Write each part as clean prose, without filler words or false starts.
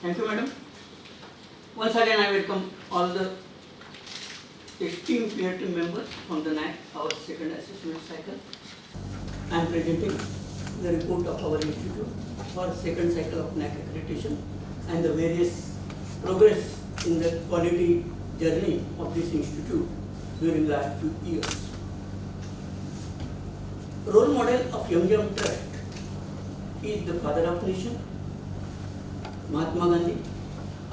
Thank you, madam. Once again, I welcome all the esteemed peer team members from the NAAC, our second assessment cycle. I am presenting the report of our institute for second cycle of NAAC accreditation and the various progress in the quality journey of this institute during last few years. Role model of MGM Trust is the father of nation, Mahatma Gandhi.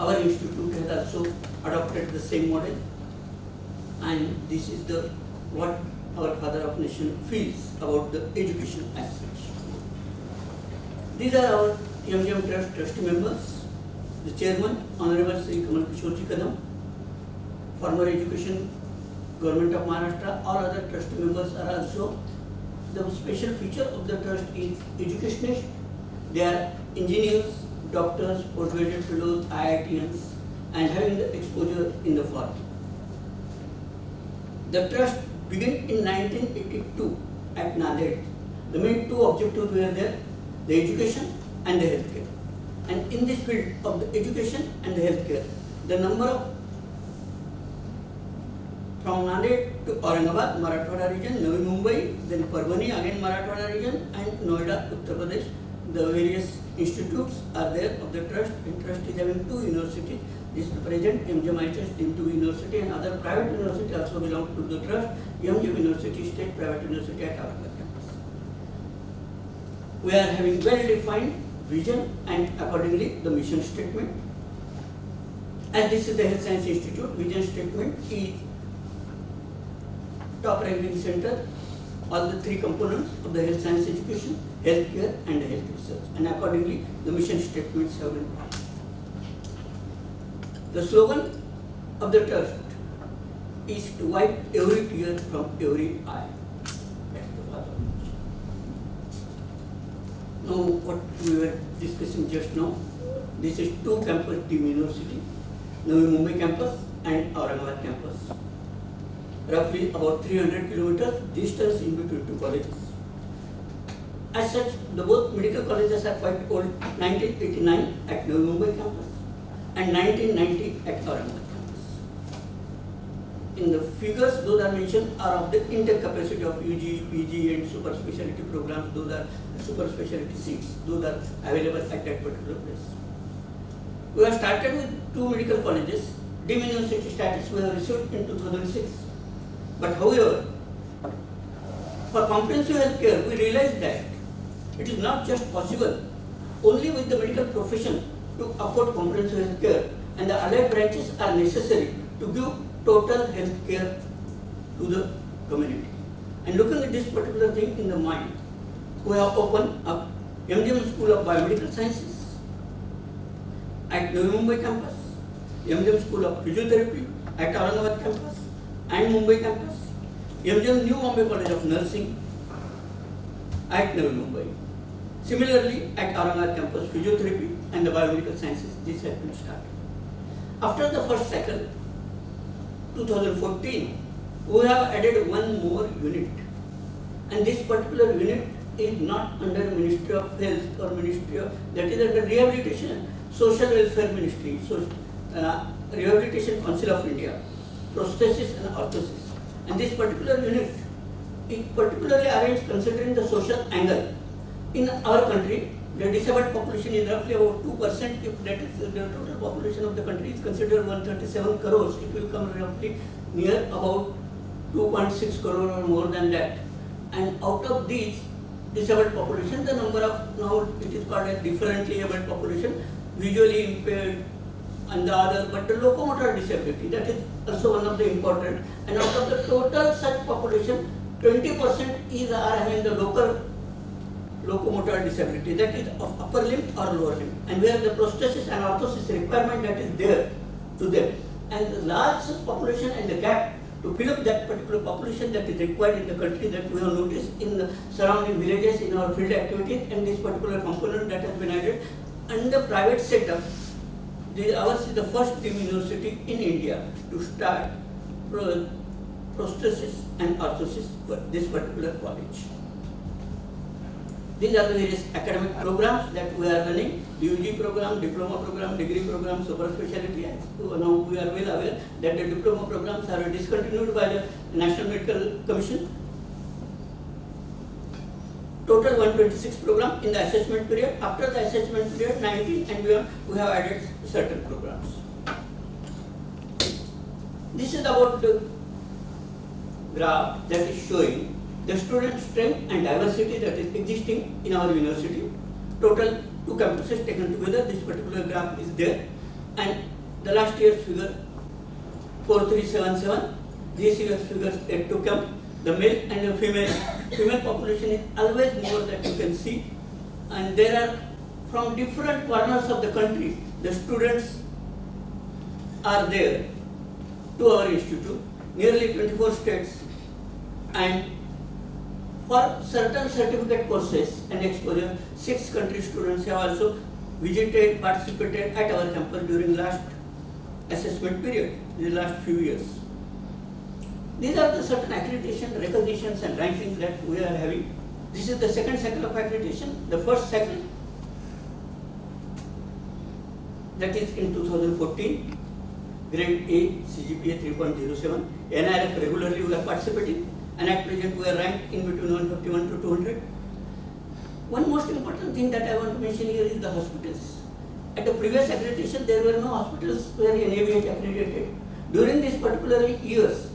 Our institute has also adopted the same model, and this is the what our father of nation feels about the education as such. These are our MGM Trust trustee members, the chairman, Honorable Sri Kamal Kishore Kadam, former education, Government of Maharashtra. All other trustee members are also. The special feature of the trust is educationists. They are engineers, doctors, postgraduate fellows, IITians, and having the exposure in the foreign. The trust began in 1982 at NAAC. The main two objectives were there, the education and the healthcare. And in this field of the education and the healthcare, the number of from NAAC to Aurangabad, Marathwada region, Navi Mumbai, then Parbhani, again Marathwada region, and Noida, Uttar Pradesh. The various institutes are there of the trust, and trust is having two universities. This present MGMIHS II University and other private universities also belong to the trust. MGM University, State Private University at Aurangabad campus. We are having well-defined vision and accordingly the mission statement. As this is the Health Science Institute, vision statement is top ranking center, all the three components of the health science education, healthcare and health research, and accordingly the mission statements have been followed. The slogan of the trust is to wipe every tear from every eye. That's the father. Now what we were discussing just now, this is two campus team university, Navi Mumbai campus and Aurangabad campus. Roughly about 300 kilometers distance in between two colleges. As such, the both medical colleges are quite old, 1989 at Navi Mumbai campus and 1990 at Aurangabad campus. In the figures, those are mentioned are of the intake capacity of UG, PG and super specialty programs, those are super specialty seats, those are available at that particular place. We have started with two medical colleges, deemed university status we have received in 2006. But however, for comprehensive healthcare, we realized that it is not just possible only with the medical profession to afford comprehensive healthcare, and the allied branches are necessary to give total healthcare to the community. And looking at this particular thing in the mind, we have opened up MGM School of Biomedical Sciences at Navi Mumbai campus, MGM School of Physiotherapy at Aurangabad campus and Mumbai campus, MGM New Bombay College of Nursing at Navi Mumbai. Similarly, at Aurangabad campus, physiotherapy and the biomedical sciences, this has been started. After the first cycle, 2014, we have added one more unit. And this particular unit is not under Ministry of Health or Ministry of, that is under Rehabilitation, Social Welfare Ministry, Rehabilitation Council of India, Prosthesis and Orthosis. And this particular unit is particularly arranged considering the social angle. In our country, the disabled population is roughly about 2%. If that is the total population of the country is considered 137 crores, it will come roughly near about 2.6 crore or more than that. And out of these disabled population, the number of, now it is called a differently abled population, visually impaired and the other, but the locomotor disability, that is also one of the important. And out of the total such population, 20% is having the locomotor disability, that is of upper limb or lower limb, and where the prosthesis and orthosis requirement that is there to them. And the large population and the gap to fill up that particular population that is required in the country, that we have noticed in the surrounding villages in our field activities, and this particular component that has been added. And the private setup, ours is the first team university in India to start prosthesis and orthosis for this particular college. These are the various academic programs that we are running: UG program, diploma program, degree program, super specialty. Now we are well aware that the diploma programs are discontinued by the National Medical Commission. Total 126 program in the assessment period. After the assessment period, 19 and beyond, we have added certain programs. This is about the graph that is showing the student strength and diversity that is existing in our university. Total 2 campuses taken together, this particular graph is there. And the last year's figure 4377, this year's figures yet to come. The male and the female population is always more that you can see, and there are from different corners of the country, the students are there to our institute, nearly 24 states, and for certain certificate courses and exposure, 6 country students have also visited, participated at our campus during last assessment period, the last few years. These are the certain accreditation, recognitions and rankings that we are having. This is the second cycle of accreditation. The first cycle, that is in 2014, grade A, CGPA 3.07. NRF regularly we are participating, and at present we are ranked in between 151 to 200. One most important thing that I want to mention here is the hospitals. At the previous accreditation, there were no hospitals where NABH accredited. During these particular years,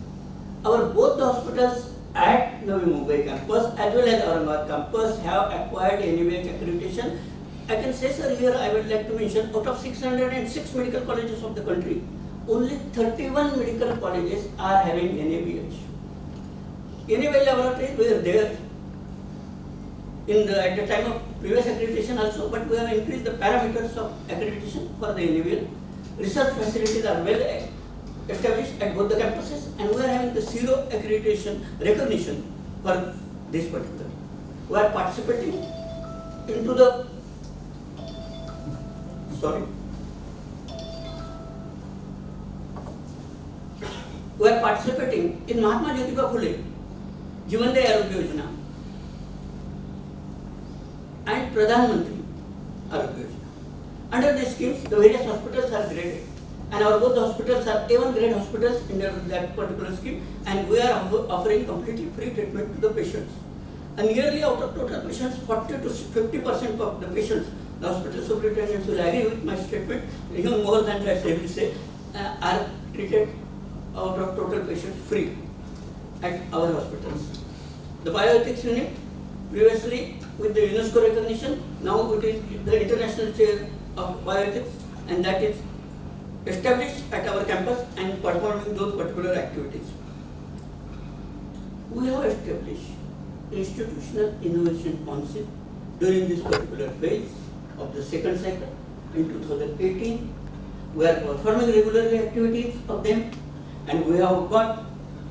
both the hospitals at Navi Mumbai campus as well as Aurangabad campus have acquired NABH accreditation. I can say, sir, here I would like to mention, out of 606 medical colleges of the country, only 31 medical colleges are having NABH. NABH laboratories were there at the time of previous accreditation also, but we have increased the parameters of accreditation for the NABH. Research facilities are well established at both the campuses, and we are having the zero accreditation recognition for this particular. We are participating into the we are participating in Mahatma Jyotiba Phule Jeevanday Arogya Yojana and Pradhan Mantri Arogya Yojana. Under these schemes, the various hospitals are graded, and our both hospitals are A1 grade hospitals under that particular scheme, and we are offering completely free treatment to the patients. And nearly out of total patients, 40 to 50% of the patients, the hospital superintendents will agree with my statement, even more than that they will say, are treated out of total patients free at our hospitals. The bioethics unit, previously with the UNESCO recognition, now it is the international chair of bioethics, and that is established at our campus and performing those particular activities. We have established institutional innovation council during this particular phase of the second cycle in 2018. We are performing regularly activities of them, and we have got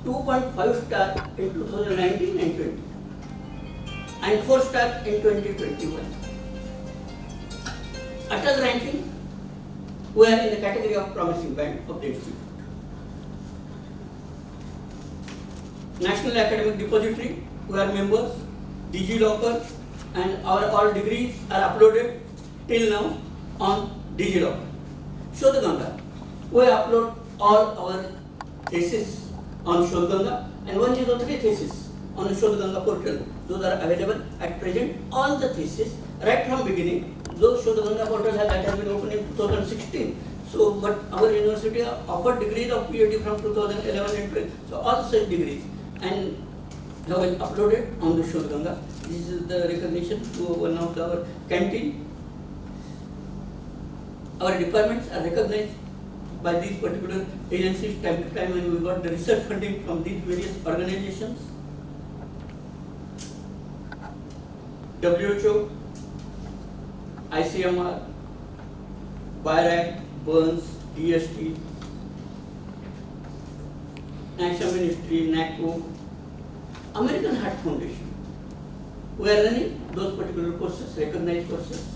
2.5 star in 2019 and 20, and 4 star in 2021. Atal ranking, we are in the category of promising band of the institute. National Academic Depository, we are members, DigiLocker, and our all degrees are uploaded till now on DigiLocker. Shodhganga, we upload all our thesis on Shodhganga, and 103 thesis on the Shodhganga portal. Those are available at present, all the thesis right from beginning. Those Shodhganga portal has been opened in 2016. So, but our university offered degrees of PhD from 2011 and 12. So, all such degrees and have been uploaded on the Shodhganga. This is the recognition to one of our canteen. Our departments are recognized by these particular agencies time to time, and we got the research funding from these various organizations. WHO, ICMR, BIRAC, Burns, DST, National Ministry, NAAC, American Heart Foundation. We are running those particular courses, recognized courses,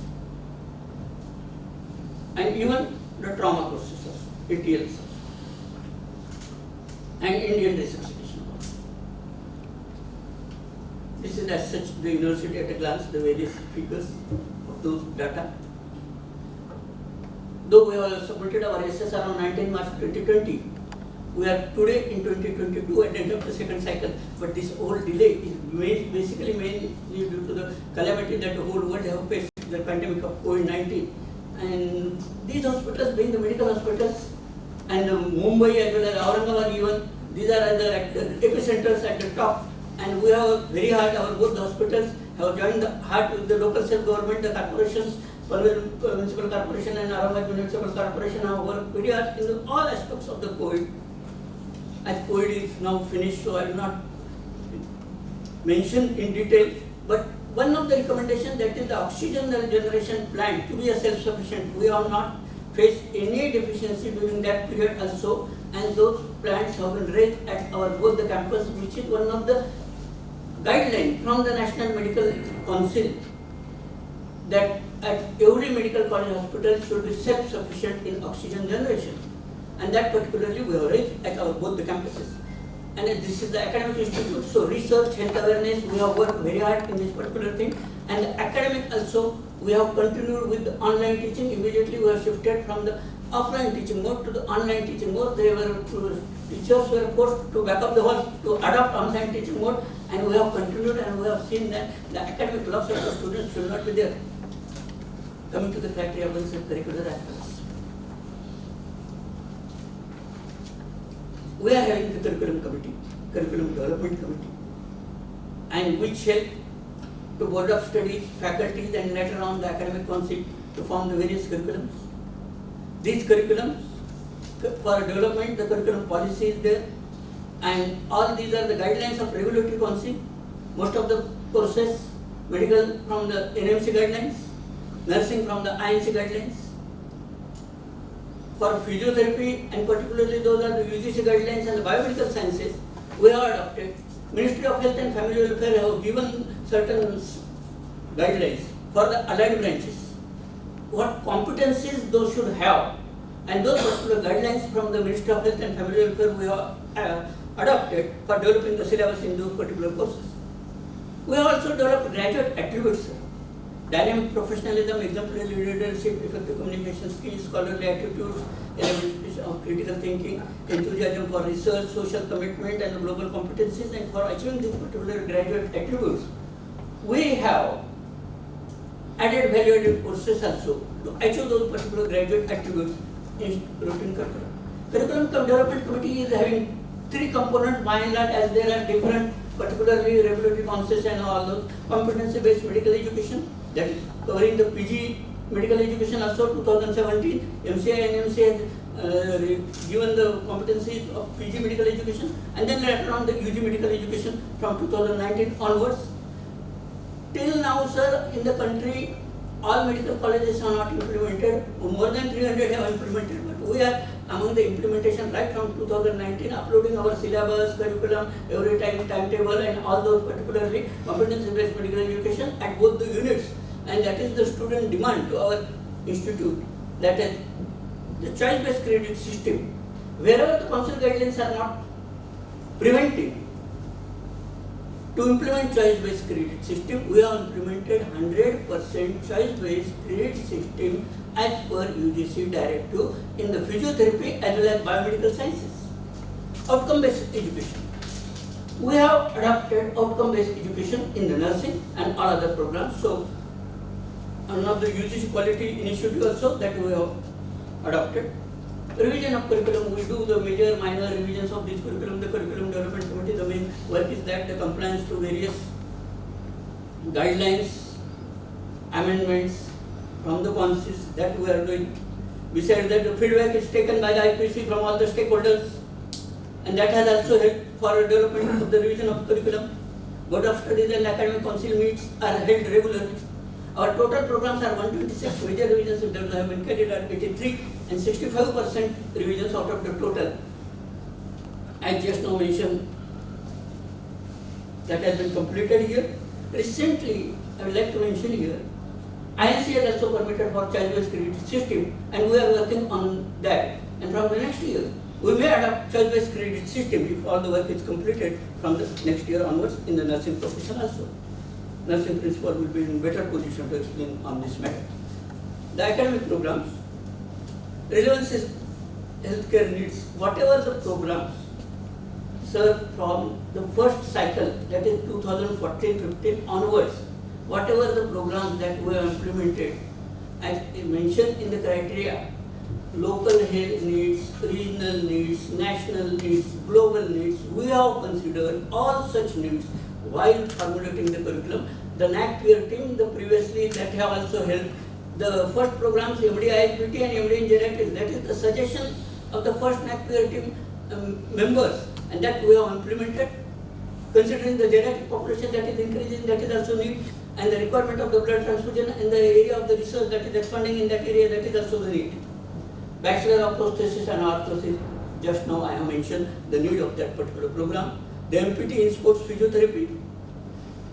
and even the trauma courses also, ATLs also, and Indian resuscitation also. This is is as such the university at a glance, the various figures of those data. Though we have submitted our SSR on 19 March 2020, we are today in 2022 at the end of the second cycle, but this whole delay is basically mainly due to the calamity that the whole world have faced, the pandemic of COVID-19. And these hospitals being the medical hospitals, and Mumbai as well as Aurangabad even, these are at the epicenters at the top, and we have very hard, our both hospitals have joined the heart with the local self-government, the corporations, Panvel Municipal Corporation and Aurangabad Municipal Corporation have worked very hard in all aspects of the COVID. As COVID is now finished, so I will not mention in detail, but one of the recommendations, that is the oxygen generation plant to be a self-sufficient. We have not faced any deficiency during that period also, and those plants have been raised at our both the campus, which is one of the guidelines from the National Medical Council, that at every medical college hospital should be self-sufficient in oxygen generation, and that particularly we have raised at our both the campuses. And this is the academic institute, so research, health awareness, we have worked very hard in this particular thing. And the academic also, we have continued with the online teaching. Immediately we have shifted from the offline teaching mode to the online teaching mode. Teachers were forced to back up the wall to adopt online teaching mode, and we have continued, and we have seen that the academic loss of the students should not be there. Coming to the criteria of the curricular aspects. We are having the curriculum committee, curriculum development committee, and which help to board of studies, faculties, and later on the academic council to form the various curriculums. These curriculums, for development, the curriculum policy is there, and all these are the guidelines of regulatory council. Most of the courses, medical from the NMC guidelines, nursing from the INC guidelines. For physiotherapy, and particularly those are the UGC guidelines, and the biomedical sciences, we have adopted. Ministry of Health and Family Welfare have given certain guidelines for the allied branches, what competencies those should have, and those particular guidelines from the Ministry of Health and Family Welfare we have adopted for developing the syllabus in those particular courses. We have also developed graduate attributes: dynamic professionalism, exemplary leadership, effective communication skills, scholarly attitudes, abilities of critical thinking, enthusiasm for research, social commitment, and global competencies. And for achieving these particular graduate attributes, we have added value-added courses also to achieve those particular graduate attributes in routine curriculum. Curriculum Development Committee is having three components by and large, as there are different, particularly regulatory councils and all those. Competency-based medical education, that is covering the PG medical education also 2017. MCI and NMC has given the competencies of PG medical education, and then later on the UG medical education from 2019 onwards. Till now, sir, in the country, all medical colleges are not implemented. More than 300 have implemented, but we are among the implementation right from 2019, uploading our syllabus, curriculum, every timetable, and all those particularly competency-based medical education at both the units. And that is the student demand to our institute, that is the choice-based credit system. Wherever the council guidelines are not preventing to implement choice-based credit system, we have implemented 100% choice-based credit system as per UGC directive in the physiotherapy as well as biomedical sciences. Outcome-based education. We have adopted outcome-based education in the nursing and all other programs. So, one of the UGC quality initiative also that we have adopted. Revision of curriculum, we do the major minor revisions of this curriculum. The curriculum development committee, the main work is that the compliance to various guidelines, amendments from the councils that we are doing. Besides that, the feedback is taken by the IPC from all the stakeholders, and that has also helped for development of the revision of curriculum. Board of Studies and Academic Council meets are held regularly. Our total programs are 126, major revisions have been carried out 83, and 65% revisions out of the total. I just now mentioned that has been completed here. Recently, I would like to mention here, INC has also permitted for choice-based credit system, and we are working on that. And from the next year, we may adopt choice-based credit system if all the work is completed from the next year onwards in the nursing profession also. nursing principal will be in better position to explain on this matter. The academic programs, relevance is healthcare needs, whatever the programs, sir, from the first cycle, that is 2014-15 onwards, whatever the programs that we have implemented, as mentioned in the criteria, local health needs, regional needs, national needs, global needs, we have considered all such needs while formulating the curriculum. The NAAC peer team, the previously that have also helped the first programs, MGMIHS and MGMIHS, that is the suggestion of the first NAAC peer team members, and that we have implemented. Considering the geriatric population that is increasing, that is also need, and the requirement of the blood transfusion and the area of the research that is expanding in that area, that is also the need. Bachelor of Prosthesis and Orthosis, just now I have mentioned the need of that particular program. The MPT in sports physiotherapy.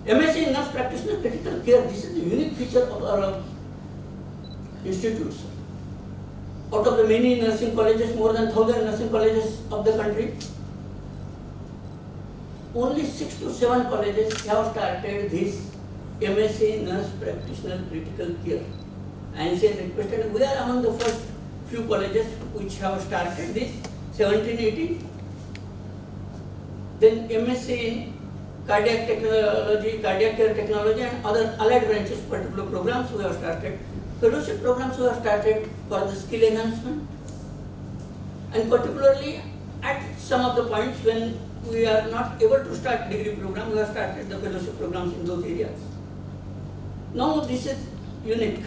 MSc in Nurse Practitioner Critical Care, this is the unique feature of our institutes. Out of the many nursing colleges, more than 1,000 nursing colleges of the country, only 6 to 7 colleges have started this MSc Nurse Practitioner Critical Care. And say requested, we are among the first few colleges which have started this, 17, 18. Then MSc in Cardiac Technology, Cardiac Care Technology and other allied branches, particular programs we have started. Fellowship programs we have started for the skill enhancement. And particularly at some of the points when we are not able to start degree program, we have started the fellowship programs in those areas. Now this is unique.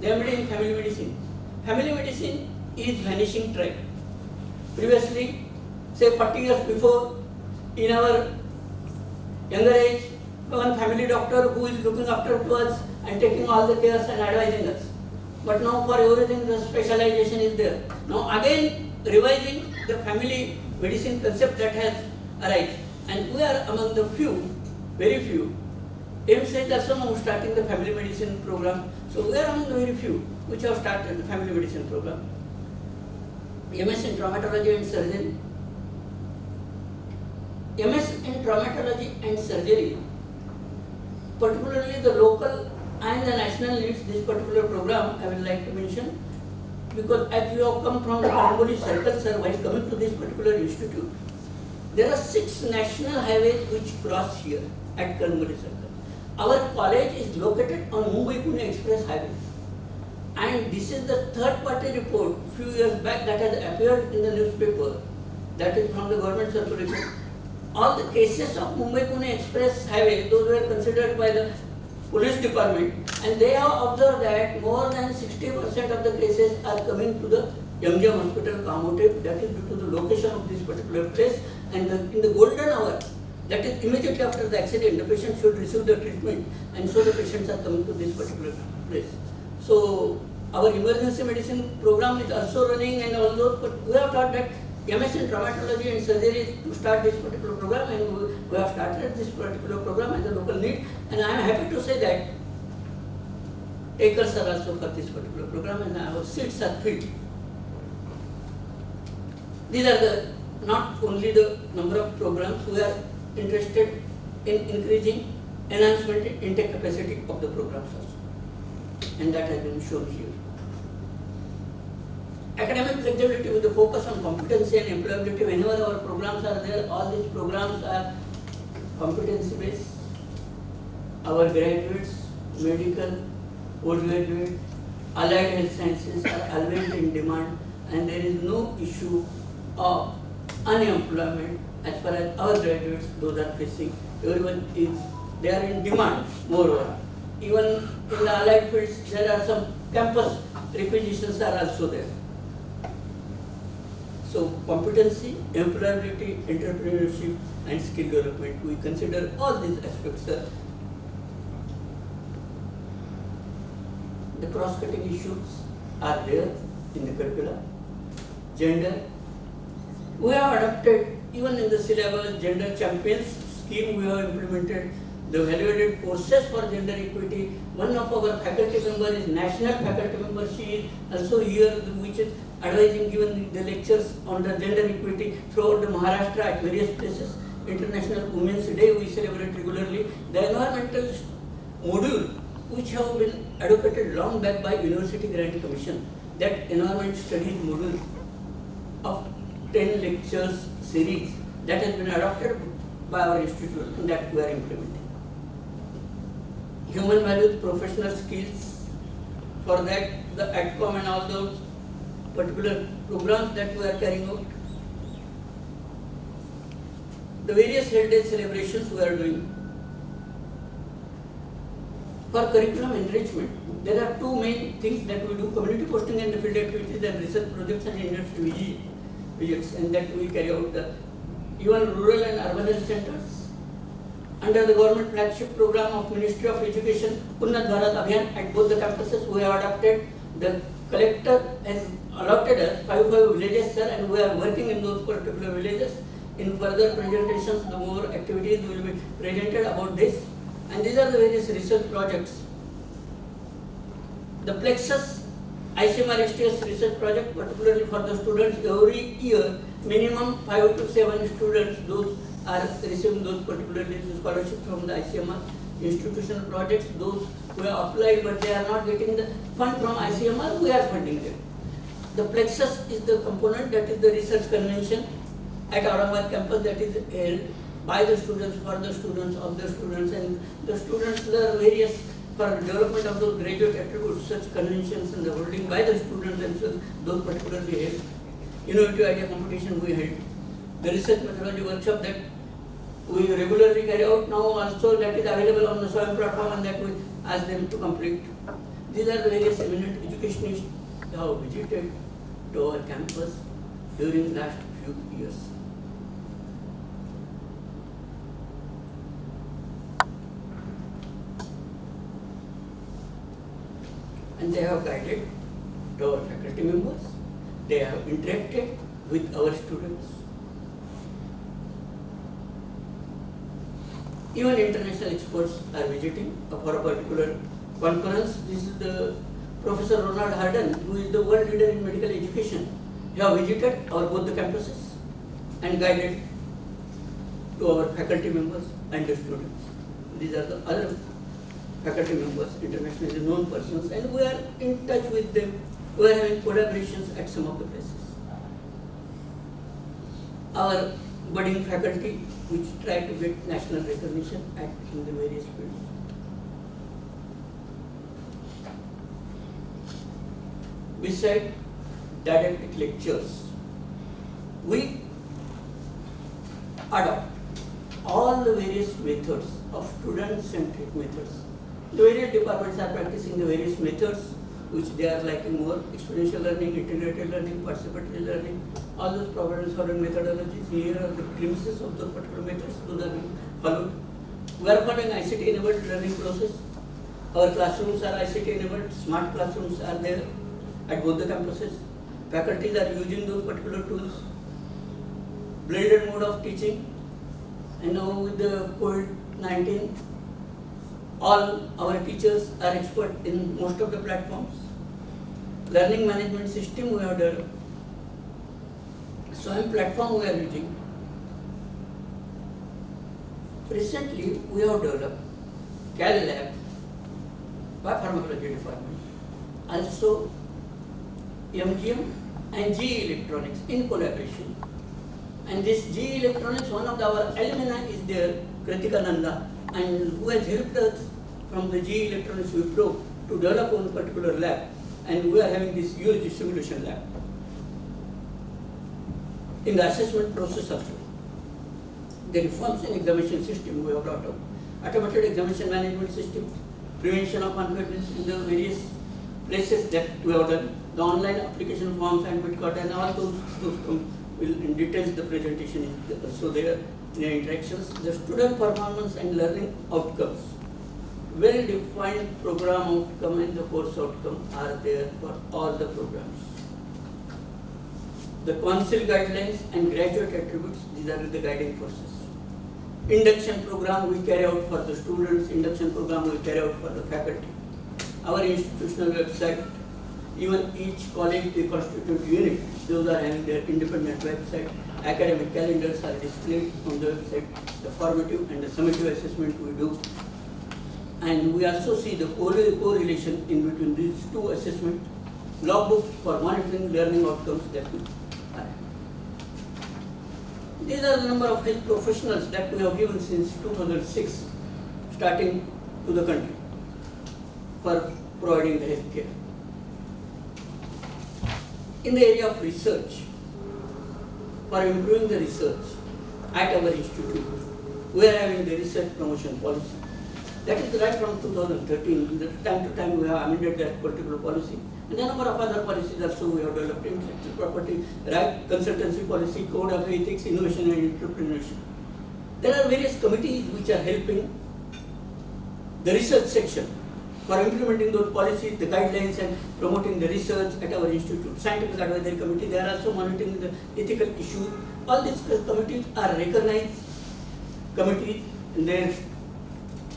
The MD in family medicine. Family medicine is vanishing trend. Previously, say 40 years before, in our younger age, one family doctor who is looking after to us and taking all the cares and advising us. But now for everything the specialization is there. Now again revising the family medicine concept that has arisen. And we are among the few, very few. MGMIHS is also now starting the family medicine program. So we are among the very few which have started the family medicine program. MS in traumatology and surgery. MS in traumatology and surgery, particularly the local and the national needs, this particular program I would like to mention, because as you have come from the Kalamboli circle, sir, while coming to this particular institute, there are 6 national highways which cross here at Kalamboli circle. Our college is located on Mumbai-Pune Express Highway, and this is the third-party report few years back that has appeared in the newspaper, that is from the government circulation. All the cases of Mumbai-Pune Express Highway, those were considered by the police department, and they have observed that more than 60% of the cases are coming to the MGM Hospital, Kamote, that is due to the location of this particular place, and in the golden hour, that is immediately after the accident, the patient should receive the treatment, and so the patients are coming to this particular place. So our emergency medicine program is also running and all those, but we have thought that MS in traumatology and surgery to start this particular program, and we have started this particular program as a local need, and I am happy to say that takers are also for this particular program and our seats are filled. These are the not only the number of programs, we are interested in increasing enhancement in intake capacity of the programs also, and that has been shown here. Academic flexibility with the focus on competency and employability. Whenever our programs are there, all these programs are competency based. Our graduates, medical, postgraduate, allied health sciences are always in demand, and there is no issue of unemployment as far as our graduates, those are facing. Everyone is, they are in demand moreover. Even in the allied fields, there are some campus requisitions are also there. So competency, employability, entrepreneurship and skill development, we consider all these aspects. The cross-cutting issues are there in the curricula. Gender, we have adopted even in the syllabus gender champions scheme. We have implemented the value-added courses for gender equity. One of our faculty members is national faculty member. She is also here, which is advising, given the lectures on the gender equity throughout the Maharashtra at various places. International Women's Day we celebrate regularly. The environmental module, which have been advocated long back by University Grant Commission, that environment studies module of 10 lectures series that has been adopted by our institute and that we are implementing. Human values, professional skills, for that the ADCOM and all those particular programs that we are carrying out. The various heritage celebrations we are doing. For curriculum enrichment, there are two main things that we do: community posting and the field activities and research projects and industry visits, and that we carry out the even rural and urban health centers. Under the government flagship program of Ministry of Education, Unnat Bharat Abhiyan, at both the campuses we have adopted. The collector has allotted us 5 villages, sir, and we are working in those particular villages. In further presentations, the more activities will be presented about this. And these are the various research projects. The Plexus ICMR STS research project, particularly for the students, every year minimum 5 to 7 students, those are receiving those particularly scholarships from the ICMR. Institutional projects, those who have applied but they are not getting the fund from ICMR, we are funding them. The Plexus is the component, that is the research convention at Aurangabad campus, that is held by the students, for the students, of the students, and the students learn various for development of those graduate attributes, such conventions and the holding by the students themselves, those particularly held. Innovative idea competition we held. The research methodology workshop that we regularly carry out now also, that is available on the SWAYAM platform, and that we ask them to complete. These are the various eminent educationists who have visited to our campus during last few years. And they have guided to our faculty members, they have interacted with our students. Even international experts are visiting for a particular conference. This is the Professor Ronald Harden, who is the world leader in medical education. He have visited our both the campuses and guided to our faculty members and the students. These are the other faculty members, internationally known persons, and we are in touch with them. We are having collaborations at some of the places. Our budding faculty, which try to get national recognition in the various fields. Beside didactic lectures, we adopt all the various methods of student-centric methods. The various departments are practicing the various methods which they are liking more: exponential learning, integrated learning, participatory learning, all those problem-solving methodologies. Here are the glimpses of those particular methods those are being followed. We are following ICT-enabled learning process. Our classrooms are ICT-enabled, smart classrooms are there at both the campuses. Faculties are using those particular tools. Blended mode of teaching, and now with the COVID-19, all our teachers are expert in most of the platforms. Learning management system we have developed. SWAYAM platform we are using. Recently we have developed Cal Lab by Pharmacology Department. Also MGM and GE Electronics in collaboration. And this GE Electronics, one of our alumni is there, Kritika Nanda, and who has helped us from the GE Electronics Wipro to develop one particular lab, and we are having this huge simulation lab. In the assessment process also, the reforms in examination system we have brought up, automated examination management system, prevention of unfairness in the various places that we have done, the online application forms and Bitcoin and all those will in details the presentation is also there in the interactions. The student performance and learning outcomes, well-defined program outcome and the course outcome are there for all the programs. The council guidelines and graduate attributes, these are the guiding forces. Induction program we carry out for the students, induction program we carry out for the faculty. Our institutional website, Even each college, they constitute unit. Those are having their independent website. Academic calendars are displayed on the website. The formative and the summative assessment we do. And we also see the correlation in between these two assessments. Logbooks for monitoring learning outcomes that we have. These are the number of health professionals that we have given since 2006, starting to the country for providing the health care. In the area of research, for improving the research at our institute, we are having the research promotion policy. That is right from 2013. Time to time we have amended that particular policy. And a number of other policies also we have developed: intellectual property, right, consultancy policy, code of ethics, innovation and entrepreneurship. There are various committees which are helping the research section for implementing those policies, the guidelines, and promoting the research at our institute. Scientific Advisory Committee, they are also monitoring the ethical issues. All these committees are recognized committees. Their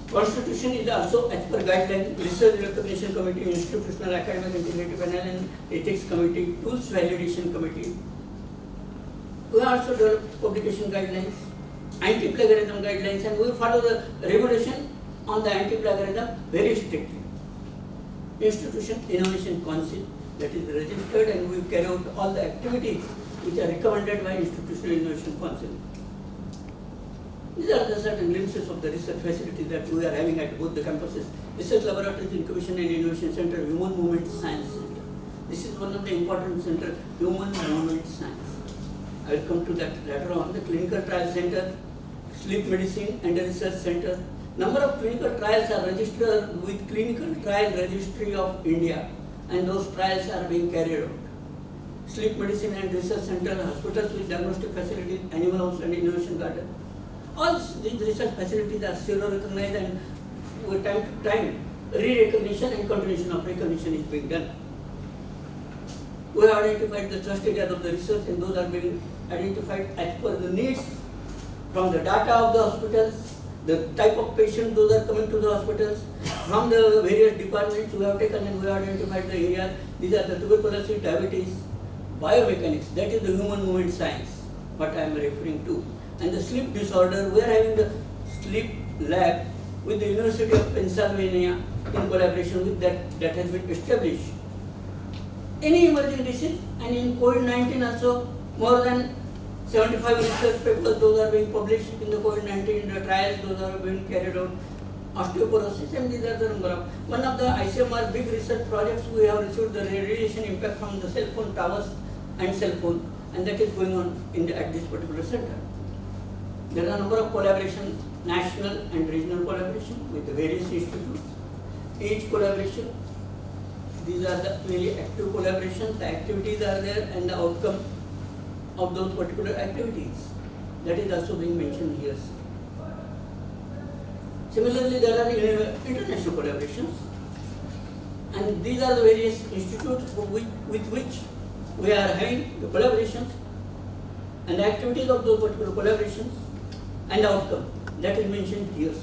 constitution is also as per guidelines. Research Recognition Committee, Institutional Academic Integrative Panel and Ethics Committee, Tools Validation Committee. We also develop publication guidelines, anti-plagiarism guidelines, and we follow the regulation on the anti-plagiarism very strictly. Institution Innovation Council, that is registered, and we carry out all the activities which are recommended by Institutional Innovation Council. These are the certain glimpses of the research facilities that we are having at both the campuses. Research Laboratories, Incubation and Innovation Center, Human Movement Science Center. This is one of the important centers, Human Movement Science. I will come to that later on. The Clinical Trial Center, Sleep Medicine and Research Center. Number of clinical trials are registered with Clinical Trial Registry of India, and those trials are being carried out. Sleep Medicine and Research Center, hospitals with diagnostic facilities, animal house and innovation garden. All these research facilities are still recognized, and with time to time, re-recognition and continuation of recognition is being done. We have identified the thrust areas of the research, and those are being identified as per the needs from the data of the hospitals, the type of patients those are coming to the hospitals, from the various departments we have taken and we have identified the areas. These are the tuberculosis, diabetes, biomechanics, that is the human movement science, what I am referring to. And the sleep disorder, we are having the sleep lab with the University of Pennsylvania in collaboration with that has been established. Any emerging disease, and in COVID-19 also more than 75 research papers, those are being published in the COVID-19 the trials, those are being carried out. Osteoporosis, and these are the number of. One of the ICMR big research projects, we have received the radiation impact from the cell phone towers and cell phone, and that is going on at this particular center. There are a number of collaboration, national and regional collaboration with the various institutes. Each collaboration, these are the really active collaborations, the activities are there, and the outcome of those particular activities. That is also being mentioned here. Similarly, there are international collaborations, and these are the various institutes with which we are having the collaborations and the activities of those particular collaborations and the outcome that is mentioned here.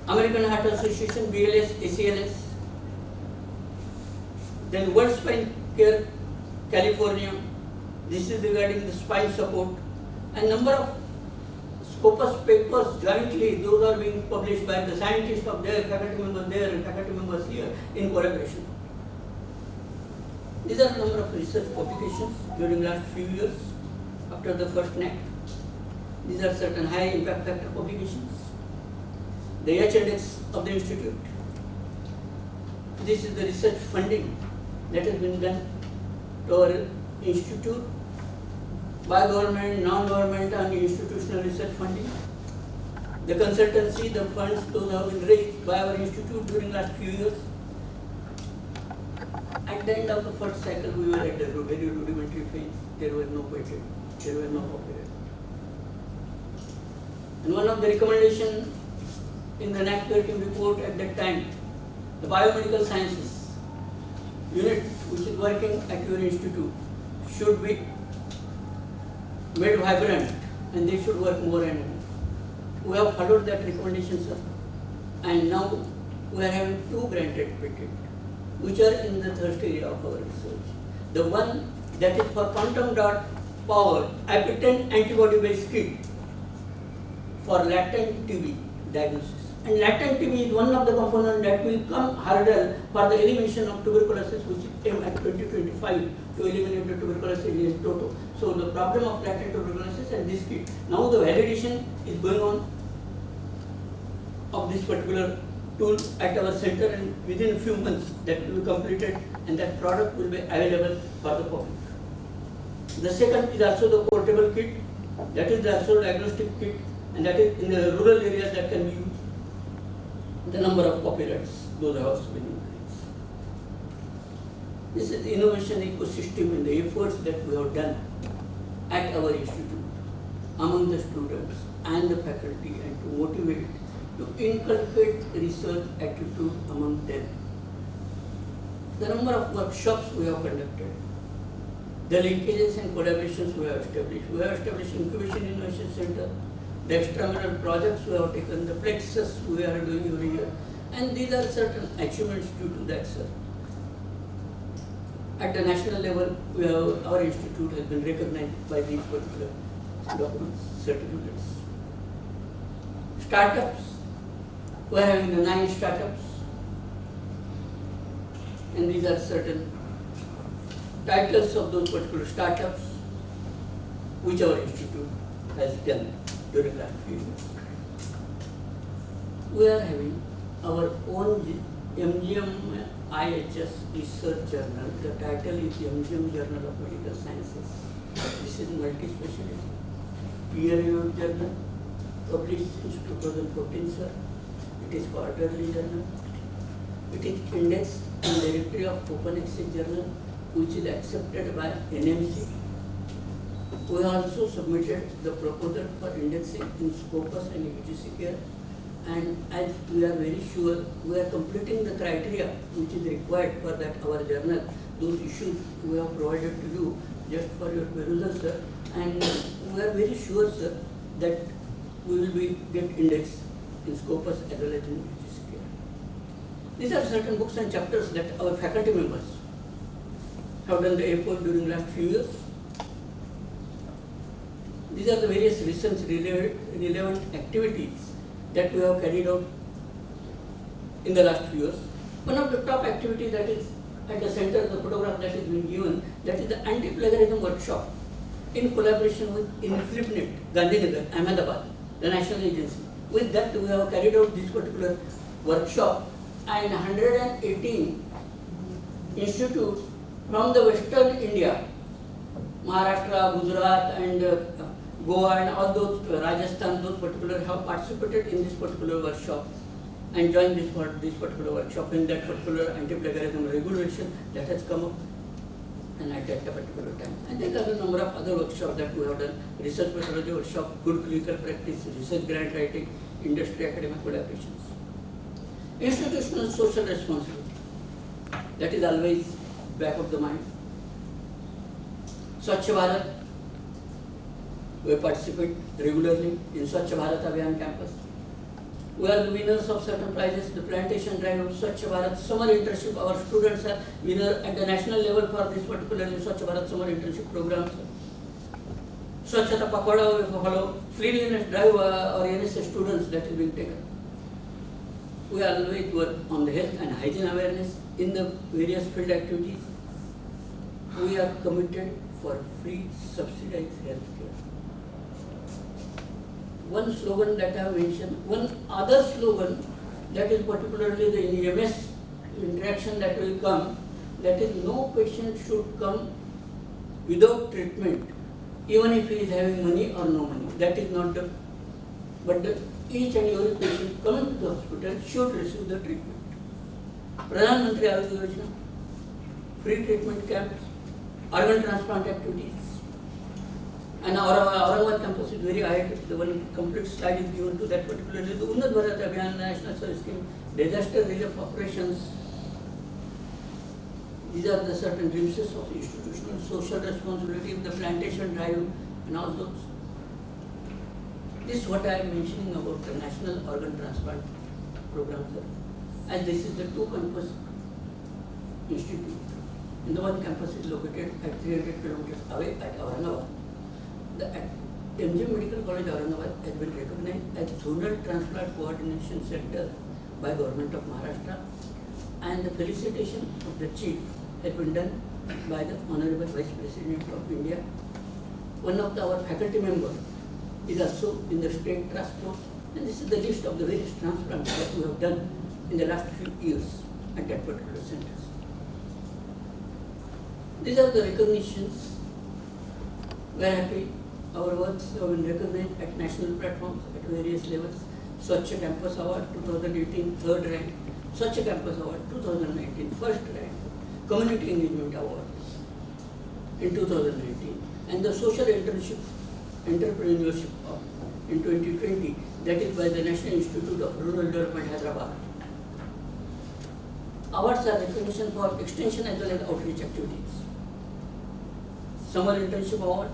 American Heart Association, BLS, ACLS, then World Spine Care, California. This is regarding the spine support, and number of Scopus papers jointly, those are being published by the scientists of their faculty members there and faculty members here in collaboration. These are the number of research publications during the last few years after the first NAAC. These are certain high impact factor publications. The H-index of the institute. This is the research funding that has been done to our institute by government, non-government and institutional research funding. The consultancy, the funds, those have been raised by our institute during the last few years. At the end of the first cycle, we were at the very rudimentary phase. There was no patent, there was no copyright. And one of the recommendations in the NAAC working report at that time, the biomedical sciences unit which is working at your institute should be made vibrant, and they should work more and more. We have followed that recommendation, sir. And now we are having 2 granted patents, which are in the third area of our research. The one that is for quantum dot powered appetant antibody-based kit for latent TB diagnosis. And latent TB is one of the components that will come hurdle for the elimination of tuberculosis, which is aimed at 2025 to eliminate the tuberculosis in toto. So the problem of latent tuberculosis and this kit. Now the validation is going on of this particular tool at our center, and within a few months that will be completed and that product will be available for the public. The second is also the portable kit, that is the also diagnostic kit, and that is in the rural areas that can be used. The number of copyrights, those have also been increased. This is the innovation ecosystem and the efforts that we have done at our institute among the students and the faculty, and to motivate, to inculcate research attitude among them. The number of workshops we have conducted, the linkages and collaborations we have established. We have established Incubation Innovation Center, the extramural projects we have taken, the plexus we are doing every year, and these are certain achievements due to that, sir. At the national level, our institute has been recognized by these particular documents, certificates. Startups, we are having the 9 startups, and these are certain titles of those particular startups which our institute has done during the last few years. We are having our own MGMIHS Research Journal. The title is MGM Journal of Medical Sciences. This is multi-specialty, peer-reviewed journal, published since 2014, sir. It is quarterly journal. It is indexed in the directory of Open Access Journal, which is accepted by NMC. We also submitted the proposal for indexing in Scopus and UGC care, and as we are very sure, we are completing the criteria which is required for that our journal. Those issues we have provided to you just for your perusal, sir, and we are very sure, sir, that we will be get indexed in Scopus as well as in UGC care. These are certain books and chapters that our faculty members have done the effort during the last few years. These are the various research relevant activities that we have carried out in the last few years. One of the top activities that is at the center of the photograph that is being given, that is the anti-plagiarism workshop in collaboration with INFLIPNET, Gandhinagar, Ahmedabad, the national agency. With that, we have carried out this particular workshop, and 118 institutes from the Western India, Maharashtra, Gujarat, and Goa, and all those, Rajasthan, those particular have participated in this particular workshop and joined this particular workshop in that particular anti-plagiarism regulation that has come up, and at that particular time. And there are a number of other workshops that we have done: research methodology workshop, good clinical practice, research grant writing, industry academic collaborations. Institutional social responsibility, that is always back of the mind. Swachh Bharat, we participate regularly in Swachh Bharat Abhiyan campus. We are the winners of certain prizes, the plantation drive, Swachh Bharat summer internship. Our students are winners at the national level for this particular Swachh Bharat summer internship programs. Swachhata Pakwada, we follow cleanliness drive, or NSS students that is being taken. We always work on the health and hygiene awareness in the various field activities. We are committed for free subsidized health care. One slogan that I have mentioned, one other slogan that is particularly the EMS interaction that will come, that is no patient should come without treatment, even if he is having money or no money. That is not the, but each and every patient coming to the hospital should receive the treatment. Pradhan Mantri Arogya Yojana, free treatment camps, organ transplant activities. And our Aurangabad campus is very high. The one complete slide is given to that particularly. The Unnat Bharat Abhiyan, National Service Scheme, disaster relief operations. These are the certain glimpses of institutional social responsibility, the plantation drive, and all those. This is what I am mentioning about the National Organ Transplant Program, sir. as this is the two campus institute. And the one campus is located at 300 kilometers away at Aurangabad. The MGM Medical College Aurangabad has been recognized as Zonal Transplant Coordination Center by Government of Maharashtra, and the felicitation of the chief has been done by the Honorable Vice President of India. One of our faculty members is also in the state task force, and this is the list of the various transplants that we have done in the last few years at that particular centers. These are the recognitions. We are happy. Our works have been recognized at national platforms at various levels. Swachh Campus Award 2018, third rank. Swachh Campus Award 2019, first rank. Community Engagement Award in 2019. And the Social Entrepreneurship in 2020, that is by the National Institute of Rural Development, Hyderabad. Awards are recognition for extension as well as outreach activities. Summer Internship Award.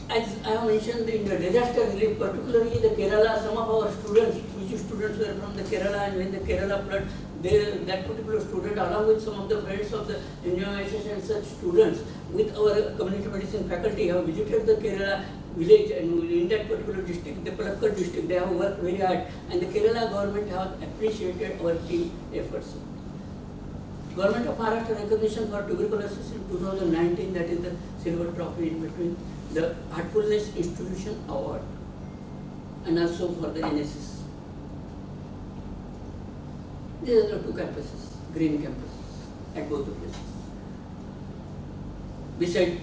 As I have mentioned, in the disaster relief, particularly the Kerala, some of our students, which students were from the Kerala, and when the Kerala flood, that particular student, along with some of the friends of the MGMIHS and such students, with our community medicine faculty, have visited the Kerala village, and in that particular district, the Palakkad district, they have worked very hard, and the Kerala government have appreciated our team efforts. Government of Maharashtra recognition for tuberculosis in 2019, that is the silver trophy in between. The Heartfulness Institution Award, and also for the NSS. These are the two campuses, green campuses, at both the places. Beside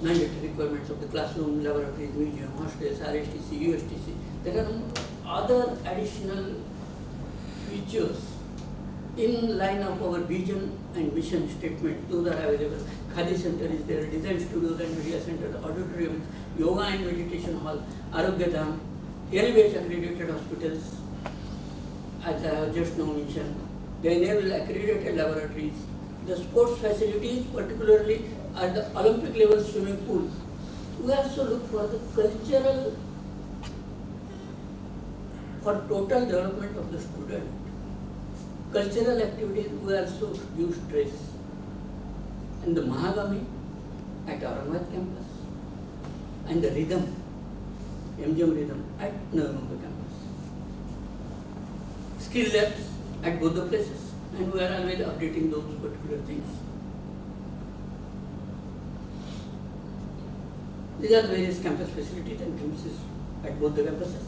mandatory requirements of the classroom, laboratories, museum, hostels, RSTC, USTC, there are other additional features in line of our vision and mission statement. Those are available. Khadi Center is there, Design Studios and Media Center, auditoriums, Yoga and Meditation Hall, Arogya Dham, Yale-based accredited hospitals, as I have just now mentioned. They enable accredited laboratories. The sports facilities, particularly at the Olympic level swimming pool. We also look for the cultural, for total development of the student. Cultural activities, we also give stress. And the Mahagami at Aurangabad campus, and the Rhythm, MGM Rhythm at Navi Mumbai campus. Skill labs at both the places, and we are always updating those particular things. These are various campus facilities and glimpses at both the campuses.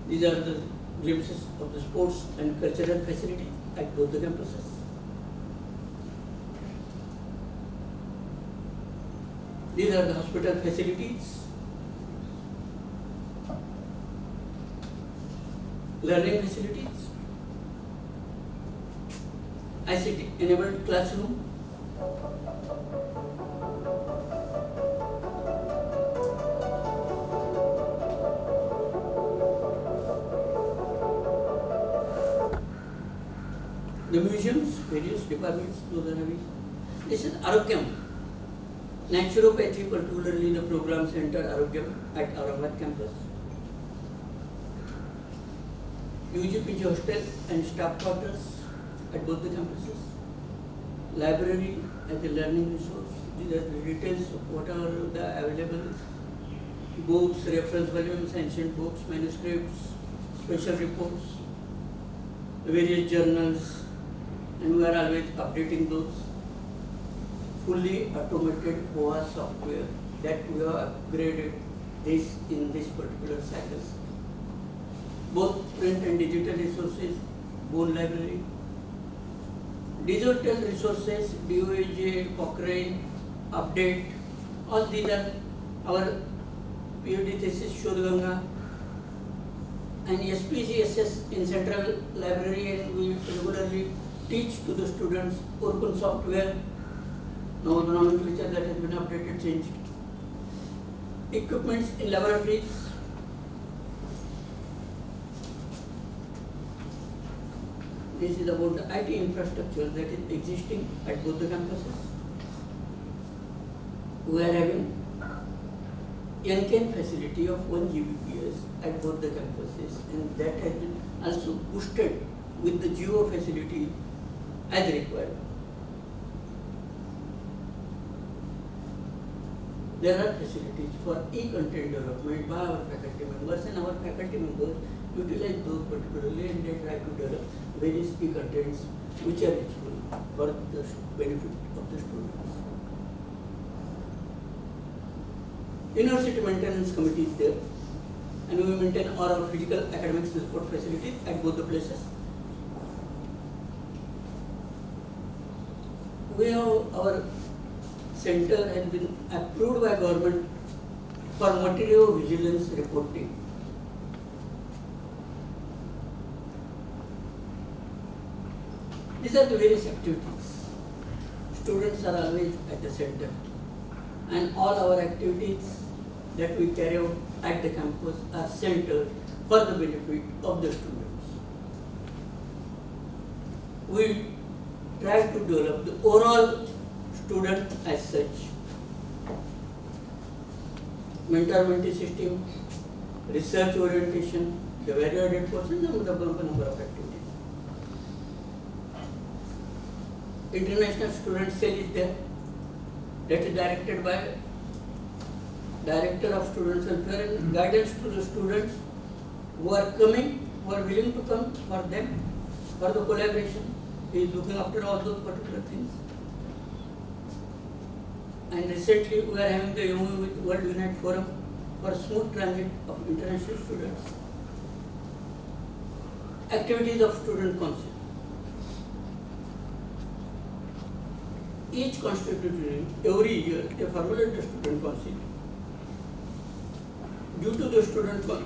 These are the glimpses of the sports and cultural facilities at both the campuses. These are the hospital facilities, learning facilities, ICT enabled classroom, the museums, various departments, those are having. This is Arogyam, naturopathy, particularly the program center Arogyam at Aurangabad campus. UGPG hostel and staff quarters at both the campuses. Library as a learning resource. These are the details of what are the available books, reference volumes, ancient books, manuscripts, special reports, various journals, and we are always updating those. Fully automated OA software that we have upgraded this in this particular cycle. Both print and digital resources, bone library, digital resources, DOAJ, Cochrane, update, all these are our PhD thesis, Shodhganga, and SPGSS in Central Library, and we regularly teach to the students Orkun software. Now the nomenclature that has been updated, changed. Equipments in laboratories. This is about the IT infrastructure that is existing at both the campuses. We are having NCAN facility of 1 Gbps at both the campuses, and that has been also boosted with the geo facility as required. There are facilities for e-content development by our faculty members, and our faculty members utilize those particularly, and they try to develop various e-contents which are useful for the benefit of the students. University maintenance committee is there, and we maintain all our physical academic support facilities at both the places. We have our center has been approved by government for material vigilance reporting. These are the various activities. Students are always at the center, and all our activities that we carry out at the campus are centered for the benefit of the students. We try to develop the overall student as such. Mentor-mentee system, research orientation, the value-added portion, number of activities. International student cell is there, that is directed by Director of Student Welfare and guidance to the students who are coming, who are willing to come, for them, for the collaboration. He is looking after all those particular things. And recently we are having the MOU with World Unite Forum for smooth transit of international students. Activities of student council. Each constituency, every year, they formulate the student council. Due to the student council,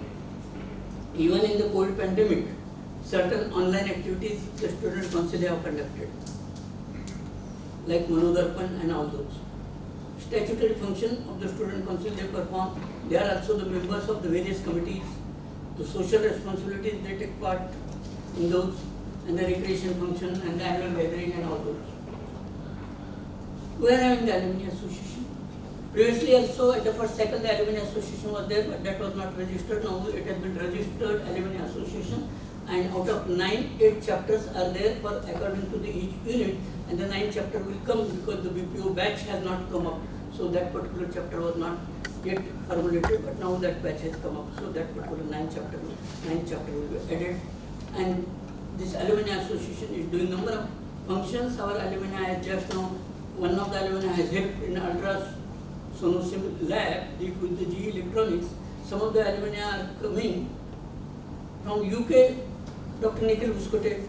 even in the COVID pandemic, certain online activities the student council have conducted, like Manodarpan and all those. Statutory function of the student council they perform. They are also the members of the various committees. The social responsibilities they take part in those, and the recreation function and the annual gathering and all those. We are having the alumni association. Previously also at the first cycle the alumni association was there, but that was not registered. Now it has been registered alumni association, and out of 9, 8 chapters are there for according to the each unit, and the 9th chapter will come because the BPO batch has not come up. So that particular chapter was not yet formulated, but now that batch has come up. So that particular 9th chapter will be added, and this alumni association is doing number of functions. Our alumni has just now, one of the alumni has helped in ultrasonography lab with the GE electronics. Some of the alumni are coming from UK. Dr. Nikhil Buscote,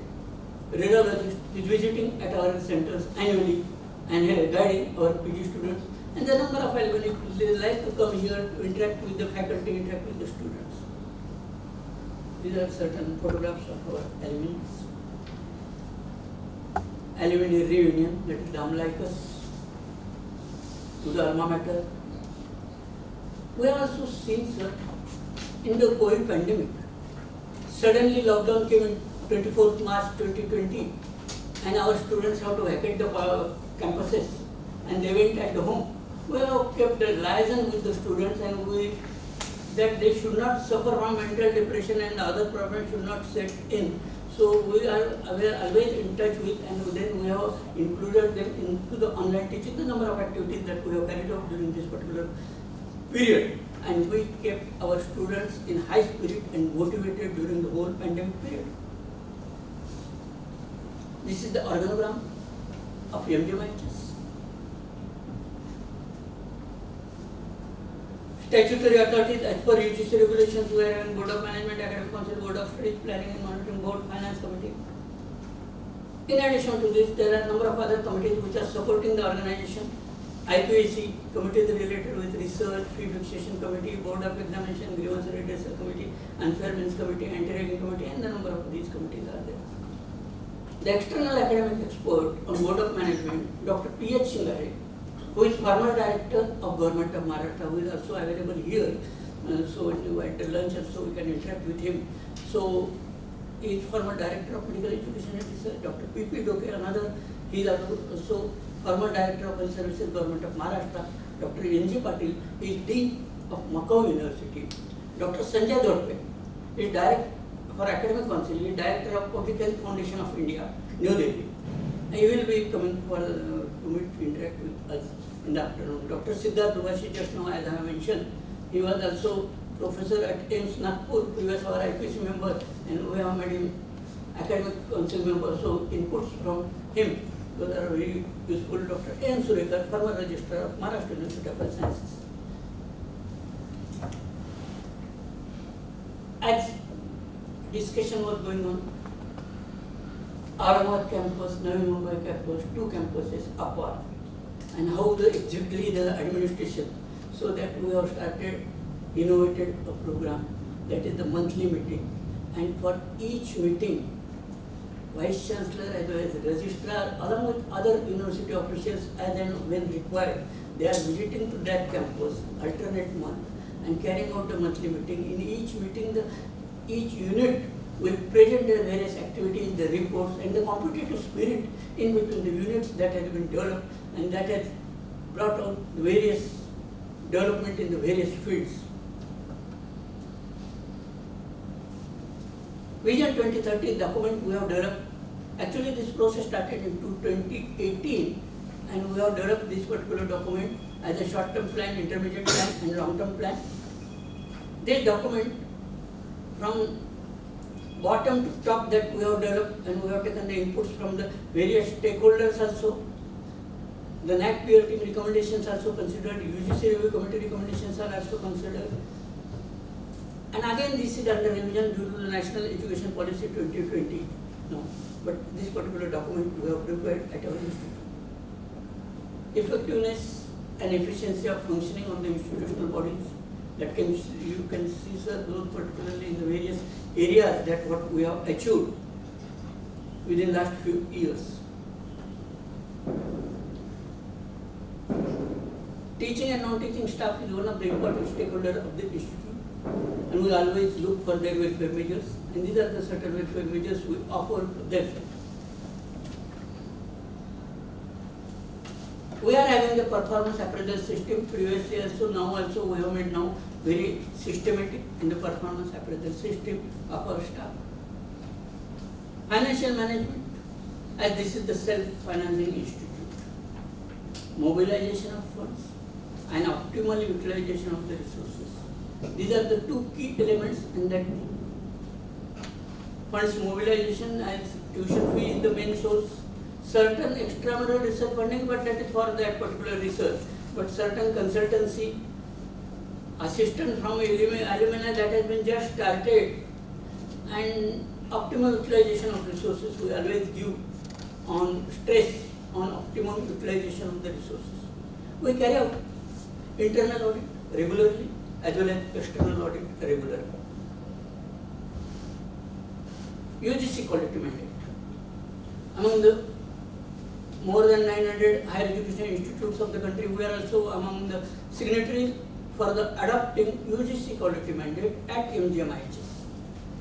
radiologist, is visiting at our centers annually and guiding our PG students. And the number of alumni, they like to come here to interact with the faculty, interact with the students. These are certain photographs of our alumni. Alumni reunion, that is the like us to the alma mater. We have also seen, sir, in the COVID pandemic, suddenly lockdown came in 24th March 2020, and our students have to vacate the campuses, and they went at the home. We have kept a liaison with the students, and that they should not suffer from mental depression and other problems should not set in. So we are always in touch with, and then we have included them into the online teaching, the number of activities that we have carried out during this particular period. And we kept our students in high spirit and motivated during the whole pandemic period. This is the organogram of MGMIHS. Statutory authorities as per UGC regulations, we are having Board of Management, Academic Council, Board of Studies, Planning and Monitoring Board, Finance Committee. In addition to this, there are a number of other committees which are supporting the organization. IPAC committee is related with research, fee fixation committee, Board of Examination, Grievance Redressal Committee, Unfair Means Committee, Anti-Ragging Committee, and the number of these committees are there. The external academic expert on Board of Management, Dr. P.H. Shingare, who is former director of Government of Maharashtra, who is also available here. So at the lunch also we can interact with him. So he is former director of medical education and research. Dr. P.P. Doke, another, he is also former director of health services, Government of Maharashtra. Dr. N.G. Patil is dean of Macau University, Dr. Sanjay Dalvi, is Director for Academic Council, he is Director of Public Health Foundation of India, New Delhi. He will be coming for to meet, interact with us in the afternoon. Dr. Siddharth Dubashi, just now as I have mentioned, he was also professor at AIMS Nagpur, previous our IPC member, and we have made him academic council member, so inputs from him those are very useful. Dr. N. Surekar, former registrar of Maharashtra University of Health Sciences. As discussion was going on, Aurangabad campus, Navi Mumbai campus, two campuses apart, and how exactly the administration, so that we have started, innovated a program that is the monthly meeting, and for each meeting, Vice Chancellor as well as Registrar along with other university officials as and when required, they are visiting to that campus alternate month and carrying out the monthly meeting. In each meeting, each unit will present their various activities, the reports, and the competitive spirit in between the units that has been developed and that has brought out the various development in the various fields. Vision 2030 document we have developed. Actually, this process started in 2018, and we have developed this particular document as a short-term plan, intermediate plan, and long-term plan. This document, from bottom to top, that we have developed, and we have taken the inputs from the various stakeholders also. The NAAC peer team recommendations also considered, UGC review committee recommendations are also considered. And again, this is under revision due to the National Education Policy 2020. No, but this particular document we have prepared at our institute. Effectiveness and efficiency of functioning of the institutional bodies, that you can see, sir, those particularly in the various areas that what we have achieved within last few years. Teaching and non-teaching staff is one of the important stakeholders of the institute, and we always look for their welfare measures, and these are the certain welfare measures we offer them. We are having the performance appraisal system previously also, now also we have made now very systematic in the performance appraisal system of our staff. Financial management, as this is the self-financing institute. Mobilization of funds and optimal utilization of the resources. These are the two key elements in that. Funds mobilization, as tuition fee is the main source. Certain extramural research funding, but that is for that particular research. But certain consultancy, assistance from alumni that has been just started, and optimal utilization of resources, we always give on stress on optimum utilization of the resources. We carry out internal audit regularly as well as external audit regularly. UGC quality mandate. Among the more than 900 higher education institutes of the country, we are also among the signatories for the adopting UGC quality mandate at MGMIHS.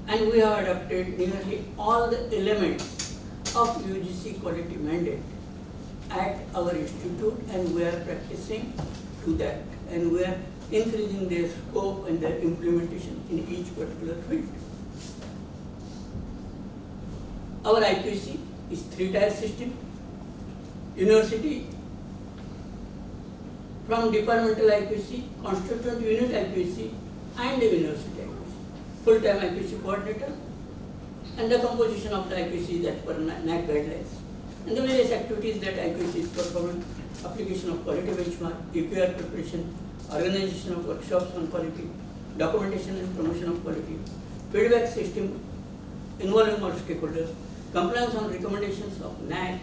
And we have adopted nearly all the elements of UGC quality mandate at our institute, and we are practicing to that, and we are increasing their scope and their implementation in each particular field. Our IQC is 3-tier system. University from departmental IQC, constituent unit IQC, and the university IQC. Full-time IQC coordinator, and the composition of the IQC as per NAAC guidelines. And the various activities that IQC is performing: application of quality benchmark, EPR preparation, organization of workshops on quality, documentation and promotion of quality, feedback system involving all stakeholders, compliance on recommendations of NAAC,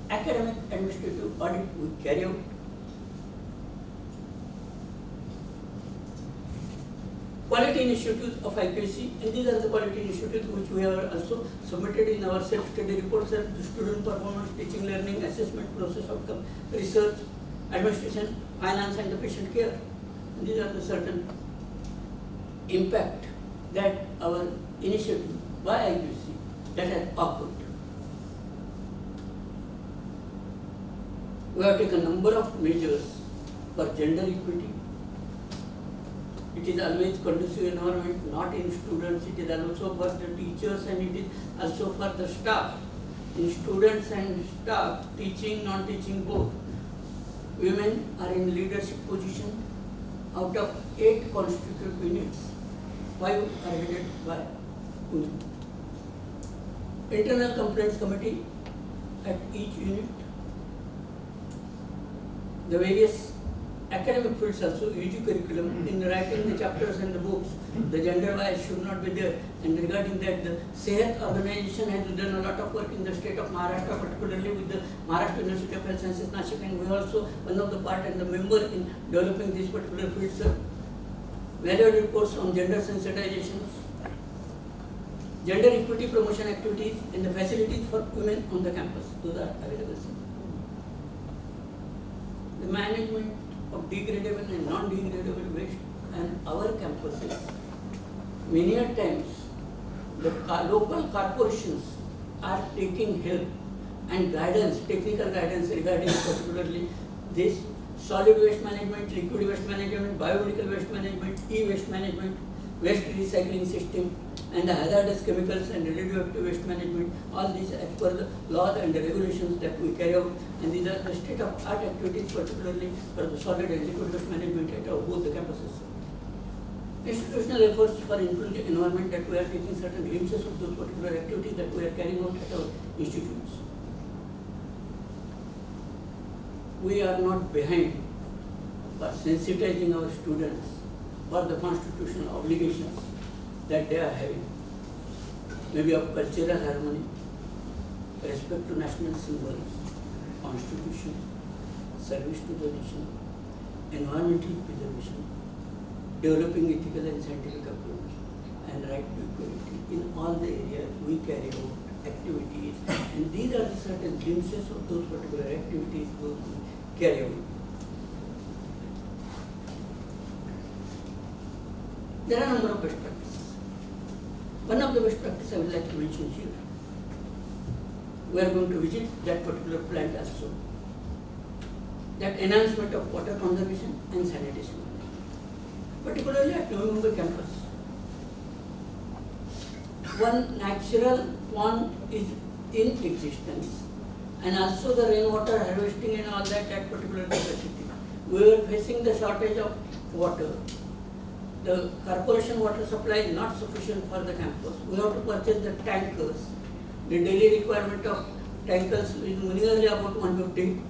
academic administrative audit we carry out. Quality initiatives of IQC, and these are the quality initiatives which we have also submitted in our self-study reports: the student performance, teaching, learning, assessment, process outcome, research, administration, finance, and the patient care. And these are the certain impact that our initiative by IQC that has occurred. We have taken a number of measures for gender equity, It is always conducive environment, not in students, it is also for the teachers and it is also for the staff. In students and staff, teaching, non-teaching both, women are in leadership position. Out of 8 constituted units, 5 are headed by women. Internal complaints committee at each unit. The various academic fields also, UG curriculum, in writing the chapters and the books, the gender bias should not be there. And regarding that, the Sehat organization has done a lot of work in the state of Maharashtra, particularly with the Maharashtra University of Health Sciences, Nashik, and we are also one of the part and the member in developing these particular fields. Valued reports on gender sensitizations, gender equity promotion activities, and the facilities for women on the campus. Those are available. The management of degradable and non-degradable waste and our campuses. Many a times, the local corporations are taking help and guidance, technical guidance regarding particularly this solid waste management, liquid waste management, biomedical waste management, e-waste management, waste recycling system, and the hazardous chemicals and radioactive waste management. All these as per the laws and the regulations that we carry out, and these are the state-of-art activities, particularly for the solid and liquid waste management at both the campuses. Institutional efforts for inclusive environment, that we are taking certain glimpses of those particular activities that we are carrying out at our institutes. We are not behind for sensitizing our students for the constitutional obligations that they are having. Maybe of cultural harmony, respect to national symbols, constitution, service to the nation, environmental preservation, developing ethical and scientific approach, and right to equality. In all the areas we carry out activities, and these are the certain glimpses of those particular activities we carry out. There are a number of best practices. One of the best practices I would like to mention here. We are going to visit that particular plant also. That enhancement of water conservation and sanitation, particularly at Navi Mumbai campus. One natural pond is in existence, and also the rainwater harvesting and all that particular capacity. We were facing the shortage of water. The corporation water supply is not sufficient for the campus. We have to purchase the tankers. The daily requirement of tankers is nearly about 150.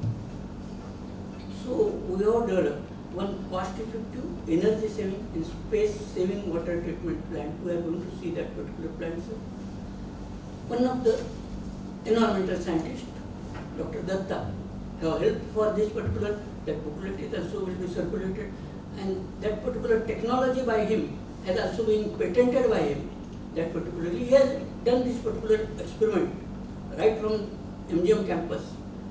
So we have developed one cost-effective, energy-saving and space-saving water treatment plant. We are going to see that particular plant. One of the environmental scientists, Dr. Datta, have helped for this particular, that booklet is also will be circulated, and that particular technology by him has also been patented by him. That particularly he has done this particular experiment right from MGM campus.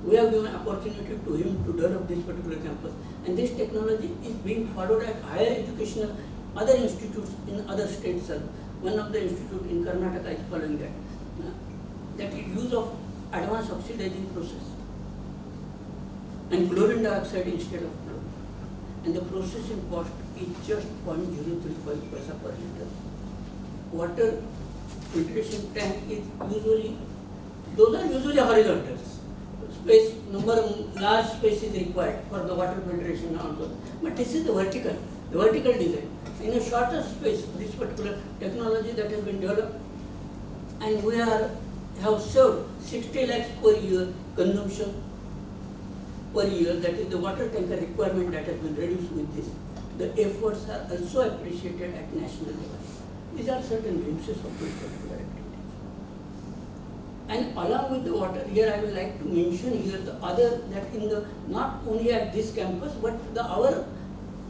We have given opportunity to him to develop this particular campus, and this technology is being followed at higher educational other institutes in other states. One of the institute in Karnataka is following that. That is use of advanced oxidizing process and chlorine dioxide instead of chlorine, and the processing cost is just 0.035 paisa per liter. Water filtration tank is usually, those are usually horizontals. Space, large space is required for the water filtration also. But this is the vertical design. In a shorter space, this particular technology that has been developed, and we have served 60 lakhs per year consumption per year. That is the water tanker requirement that has been reduced with this. The efforts are also appreciated at national level. These are certain glimpses of those particular activities. And along with the water, here I would like to mention here the other, that in the, not only at this campus, but our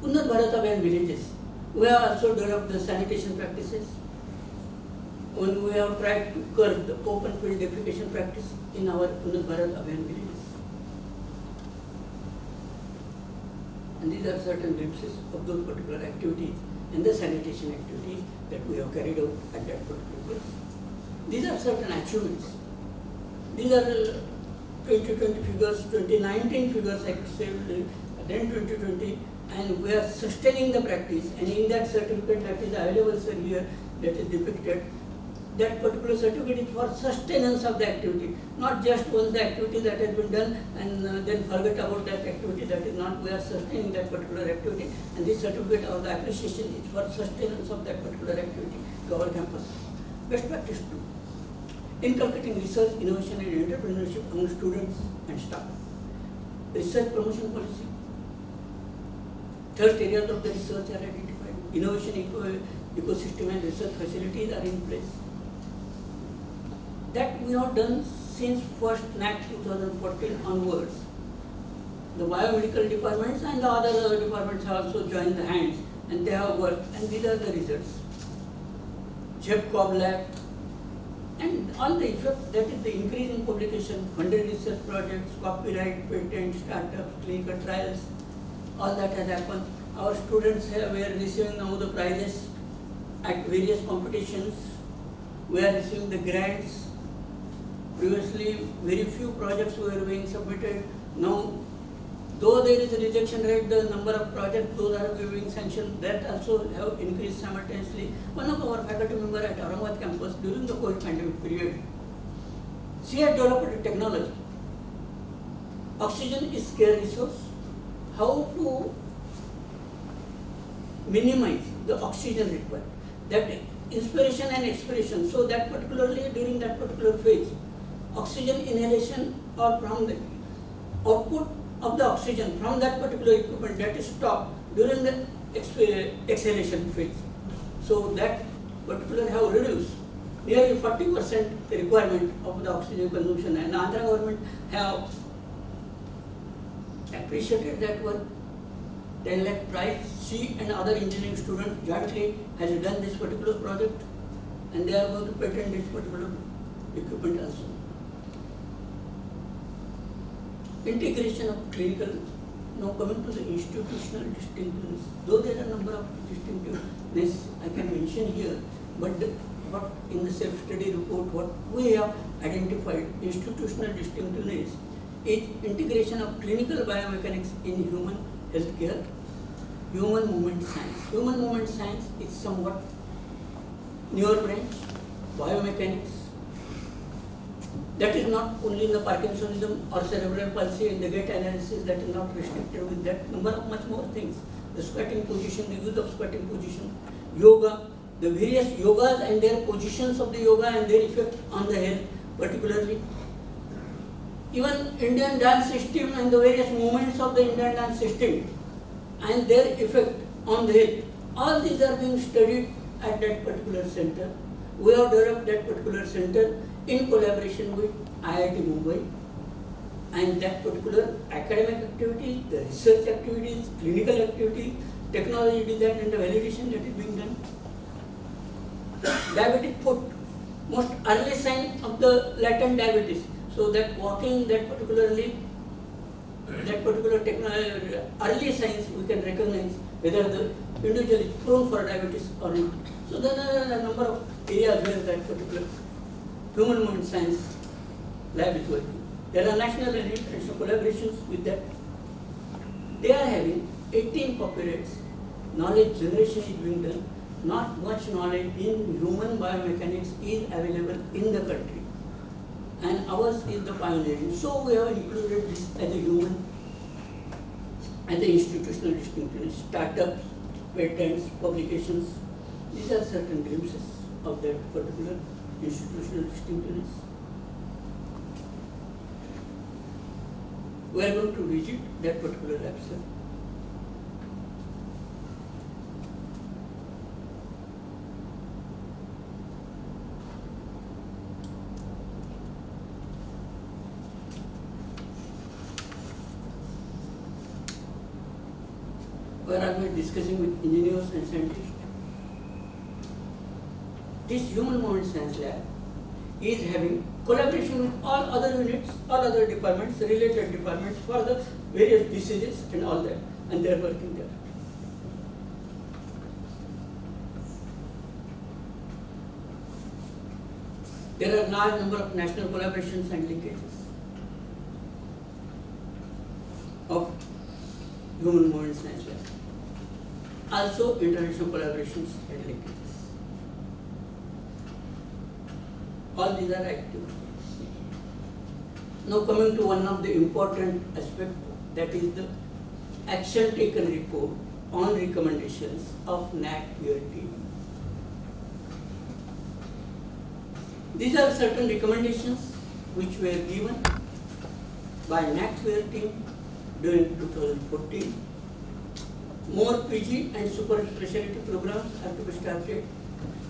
Unnat Bharat Abhiyan villages, we have also developed the sanitation practices. When we have tried to curb the open field defecation practice in our Unnat Bharat Abhiyan villages. And these are certain glimpses of those particular activities and the sanitation activities that we have carried out at that particular place. These are certain achievements. These are 2020 figures, 2019 figures, I could say, then 2020 and we are sustaining the practice, and in that certificate that is available, sir, here, that is depicted, that particular certificate is for sustenance of the activity, not just once the activity that has been done and then forget about that activity. That is not, we are sustaining that particular activity, and this certificate or the appreciation is for sustenance of that particular activity to our campus. Best practice 2, inculcating research, innovation and entrepreneurship among students and staff. Research promotion policy. Third areas of the research are identified. Innovation ecosystem and research facilities are in place. That we have done since first NAAC 2014 onwards. The biomedical departments and the other departments have also joined the hands, and they have worked, and these are the results. JEPCOB lab, and all the effects, that is the increase in publication, funded research projects, copyright, patent, startups, clinical trials, all that has happened. Our students were receiving now the prizes at various competitions. We are receiving the grants. Previously, very few projects were being submitted. Now, though there is a rejection rate, the number of projects those are being sanctioned, that also have increased simultaneously. One of our faculty members at Aurangabad campus during the COVID pandemic period, she had developed a technology. Oxygen is scarce resource. How to minimize the oxygen required? That inspiration and expiration. So that particularly during that particular phase, oxygen inhalation or from the output of the oxygen from that particular equipment, that is stopped during the exhalation phase. So that particular have reduced nearly 40% the requirement of the oxygen consumption, and the Andhra government have appreciated that work. 10 lakh prize. She and other engineering students jointly has done this particular project, and they are going to patent this particular equipment also. Integration of clinical. Now coming to the institutional distinctiveness. Though there are a number of distinctiveness I can mention here, but what in the self-study report, what we have identified institutional distinctiveness is integration of clinical biomechanics in human healthcare, human movement science. Human movement science is somewhat newer branch, biomechanics. That is not only in the Parkinsonism or cerebral palsy and the gait analysis, that is not restricted with that. Number of much more things. The squatting position, the use of squatting position, yoga, the various yogas and their positions of the yoga and their effect on the health particularly. Even Indian dance system and the various movements of the Indian dance system and their effect on the health. All these are being studied at that particular center. We have developed that particular center in collaboration with IIT Mumbai, and that particular academic activities, the research activities, clinical activities, technology design and the validation that is being done. Diabetic foot, most early sign of the latent diabetes. So that walking, that particular technology, early signs we can recognize whether the individual is prone for diabetes or not. So there are a number of areas where that particular human movement science lab is working. There are national and international collaborations with that. They are having 18 copyrights. Knowledge generation is being done. Not much knowledge in human biomechanics is available in the country, and ours is the pioneering. So we have included this as a human, as the institutional distinctiveness, startups, patents, publications. These are certain glimpses of that particular institutional distinctiveness. We are going to visit that particular lab, sir. Where I was discussing with engineers and scientists. This human movement science lab is having collaboration with all other units, all other departments, related departments for the various diseases and all that, and they are working there. There are a large number of national collaborations and linkages of human movement science lab. also international collaborations and linkages. All these are activities. Now coming to one of the important aspects, that is the action taken report on recommendations of NAAC peer team. These are certain recommendations which were given by NAAC peer team during 2014. More PG and super specialty programs are to be started,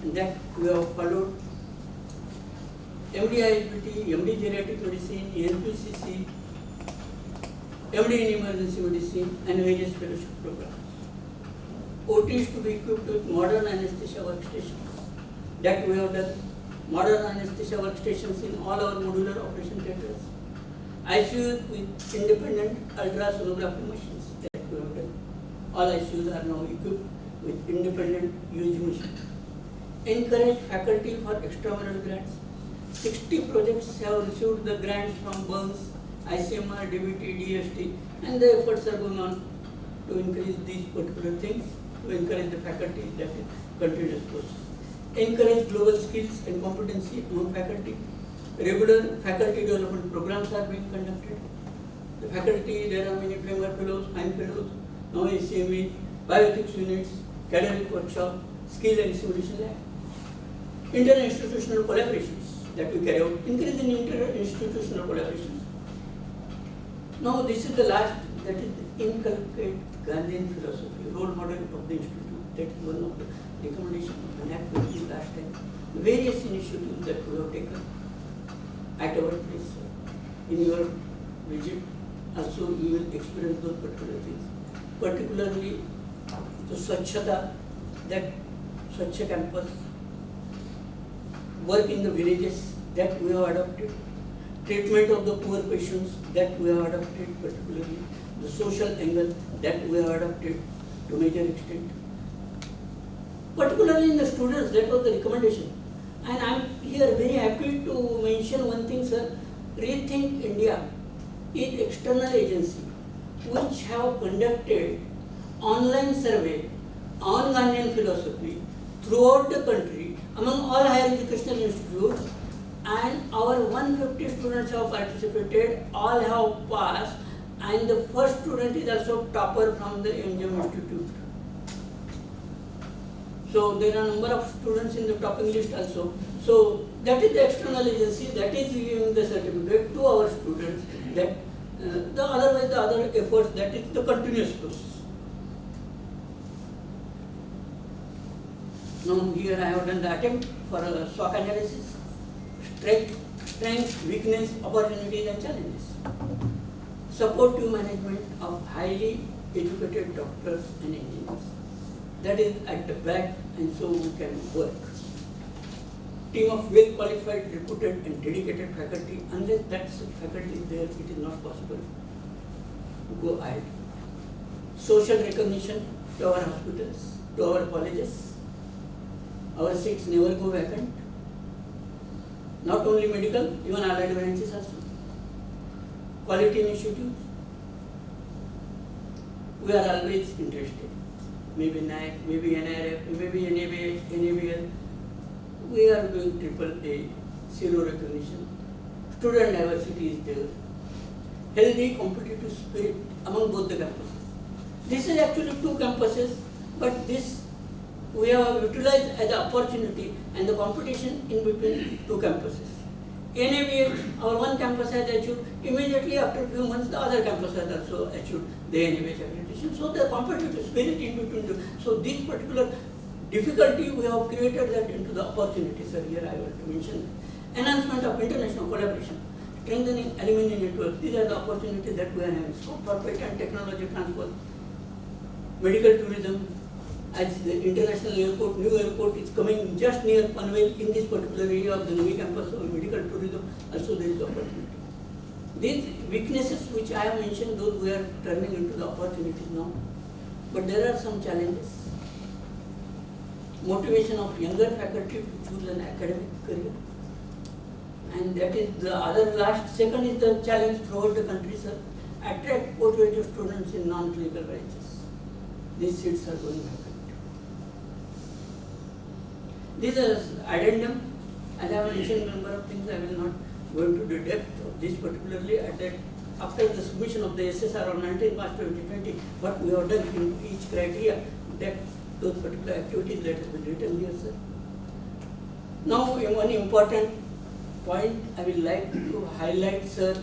and that we have followed. MD ISBT, MD Geriatric Medicine, NPCC, MD in Emergency Medicine, and various fellowship programs. OT is to be equipped with modern anesthesia workstations. That we have done. Modern anesthesia workstations in all our modular operation theatres. ICU with independent ultrasonography machines. That we have done. All ICUs are now equipped with independent UG machines. Encourage faculty for extramural grants. 60 projects have received the grants from Burns, ICMR, DBT, DST, and the efforts are going on to increase these particular things, to encourage the faculty. That is continuous process. Encourage global skills and competency among faculty. Regular faculty development programs are being conducted. The faculty, there are many FEMR fellows, fine fellows, now ACME, bioethics units, academic workshop, skill and simulation lab. Inter-institutional collaborations that we carry out, increase in inter-institutional collaborations. Now this is the last, that is inculcate Gandhian philosophy, role model of the institute. That is one of the recommendations of the NAAC last time. Various initiatives that we have taken at our place. In your visit, also you will experience those particular things. Particularly the Swachhata, that Swachh campus, work in the villages that we have adopted, treatment of the poor patients that we have adopted, particularly the social angle that we have adopted to major extent. Particularly in the students, that was the recommendation. And I am here very happy to mention one thing, sir. Rethink India is external agency which have conducted online survey on Gandhian philosophy throughout the country among all higher educational institutes, and our 150 students have participated, all have passed, and the first student is also topper from the MGM Institute. So there are a number of students in the topping list also. So that is the external agency that is giving the certificate to our students. That the other efforts, that is the continuous process. Now here I have done the attempt for a SWOT analysis, strengths, weakness, opportunities and challenges. Supportive management of highly educated doctors and engineers. That is at the back, and so we can work. Team of well qualified, reputed and dedicated faculty. Unless that faculty is there, it is not possible to go ahead. Social recognition to our hospitals, to our colleges. Our seats never go vacant. Not only medical, even allied branches also. Quality initiatives. We are always interested. Maybe NAAC, maybe NRF, maybe NABL. We are doing AAA, zero recognition. Student diversity is there. Healthy competitive spirit among both the campuses. This is actually two campuses, but this we have utilized as an opportunity and the competition in between two campuses. NABH, our one campus has achieved, immediately after a few months the other campus has also achieved the NABH accreditation. So the competitive spirit in between two. So this particular difficulty we have created that into the opportunity, sir. Here I want to mention enhancement of international collaboration, strengthening alumni networks. These are the opportunities that we are having. Scope for patent technology transfer, medical tourism. As the international airport, new airport is coming just near Panvel in this particular area of the Navi campus of medical tourism, also there is opportunity. These weaknesses which I have mentioned, those we are turning into the opportunities now. But there are some challenges. Motivation of younger faculty to choose an academic career. And that is the other last. Second is the challenge throughout the country, sir. Attract postgraduate students in non-clinical branches. These seats are going vacant. This is addendum, as I have mentioned number of things. I will not go into the depth of this particularly at that. After the submission of the SSR on 19 March 2020, what we have done in each criteria, that those particular activities that has been written here, sir. Now, one important point I will like to highlight, sir,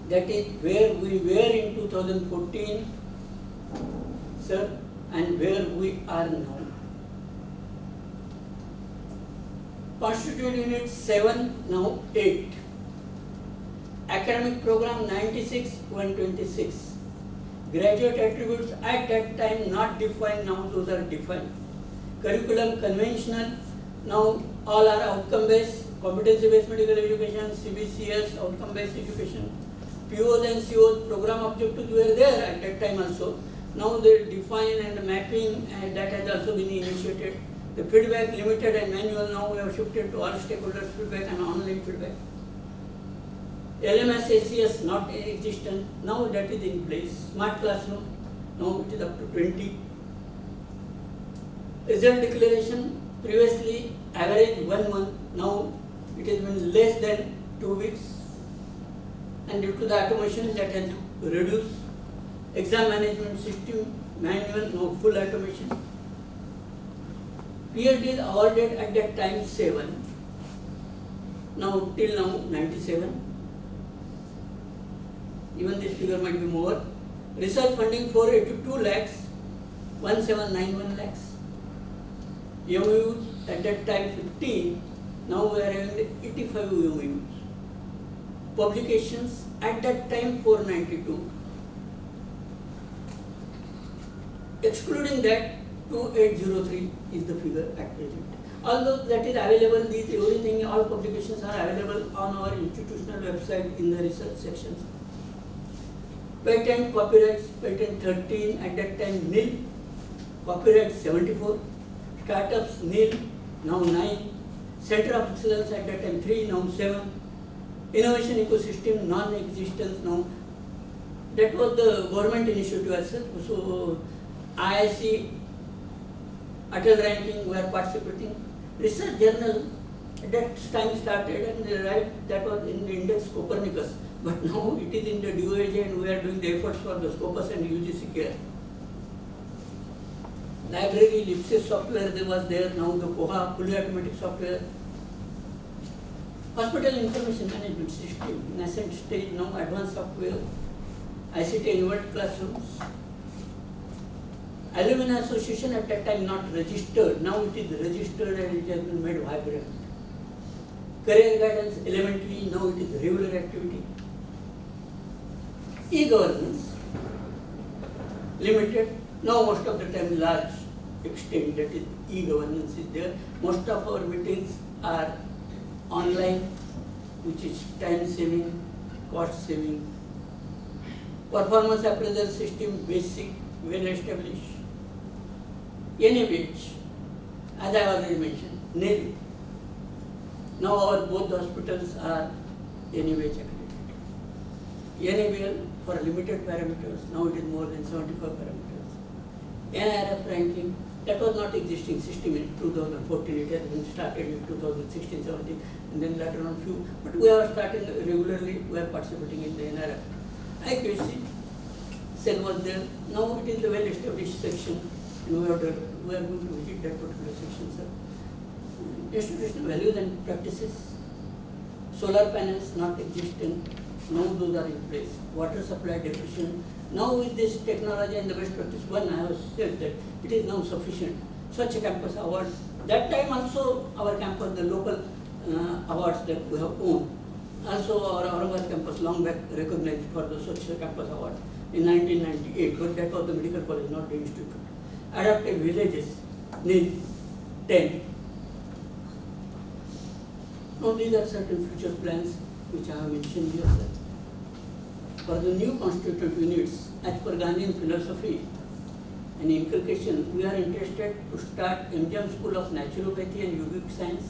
that is where we were in 2014, sir, and where we are now. Constituent Unit 7, now 8. Academic Program 96-126. Graduate attributes at that time not defined, now those are defined. Curriculum conventional, now all are outcome based, competency based medical education, CBCS, outcome based education. POs and COs, program objectives were there at that time also. Now they define and mapping, and that has also been initiated. The feedback limited and manual, now we have shifted to all stakeholders feedback and online feedback. LMS ACS not existent, now that is in place. Smart classroom, now it is up to 20. Result declaration, previously average 1 month, now it has been less than 2 weeks. And due to the automation that has reduced. Exam management system, manual, now full automation. PhD is awarded at that time 7. Now till now 97. Even this figure might be more. Research funding 482 lakhs, 1791 lakhs. MOUs at that time 15, now we are having 85 MOUs. Publications at that time 492. Excluding that, 2803 is the figure at present. Although that is available, these everything, all publications are available on our institutional website in the research sections. Patent, copyrights, patent 13, at that time nil. Copyright 74. Startups nil, now 9. Center of Excellence at that time 3, now 7. Innovation ecosystem non-existence now. That was the government initiative as such. So IIC, Atal ranking, we are participating. Research journal at that time started, and right, that was in the index Copernicus. But now it is in the DOAJ, and we are doing the efforts for the Scopus and UGC care. Library, Lipsys software, there was there, now the Koha, fully automatic software. Hospital information management system, nascent stage, now advanced software. ICT enabled classrooms. Alumni Association at that time not registered, now it is registered and it has been made vibrant. Career guidance elementary, now it is regular activity. E-governance, limited, now most of the time large extent, that is e-governance is there. Most of our meetings are online, which is time saving, cost saving. Performance appraisal system, basic, well established. NABH, as I already mentioned, nil. Now our both hospitals are NABH accredited. NABL for limited parameters, now it is more than 75 parameters. NRF ranking, that was not existing system in 2014, it has been started in 2016-17, and then later on few, but we are starting regularly, we are participating in the NRF. IQC, cell was there, now it is a well established section, and we are going to visit that particular section, sir. Institutional values and practices, solar panels not existent, now those are in place. Water supply deficient. Now with this technology and the best practice, one I have said that it is now sufficient. Such a campus award. That time also our campus, the local awards that we have won. Also our Aurangabad campus long back recognized for the Swachh Campus Award in 1998, but that was the medical college, not the institute. Adapted villages, nil, 10. Now these are certain future plans which I have mentioned here, sir. For the new constituent units, as per Gandhian philosophy and inculcation, we are interested to start MGM School of Naturopathy and Yogic Science,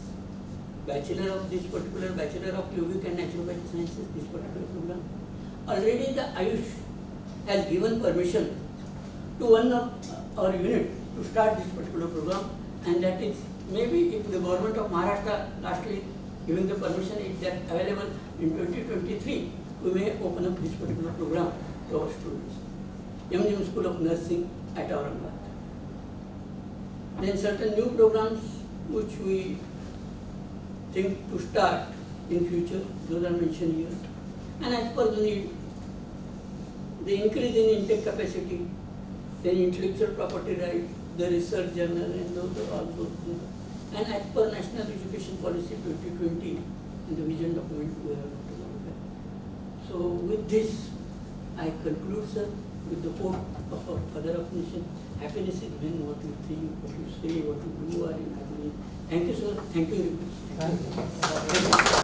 Bachelor of this particular, Bachelor of Yogic and Naturopathy Sciences, this particular program. Already the Ayush has given permission to one of our unit to start this particular program, and that is maybe if the government of Maharashtra lastly giving the permission, if that available in 2023, we may open up this particular program to our students. MGM School of Nursing at Aurangabad. Then certain new programs which we think to start in future, those are mentioned here. And as per the need, the increase in intake capacity, then intellectual property right, the research journal and all those things. And as per National Education Policy 2020 and the vision document we have to look at. So with this, I conclude, sir, with the hope of our Father of Nation. Happiness is when what you think, what you say, what you do are in harmony. Thank you, sir. Thank you very much. Thank you.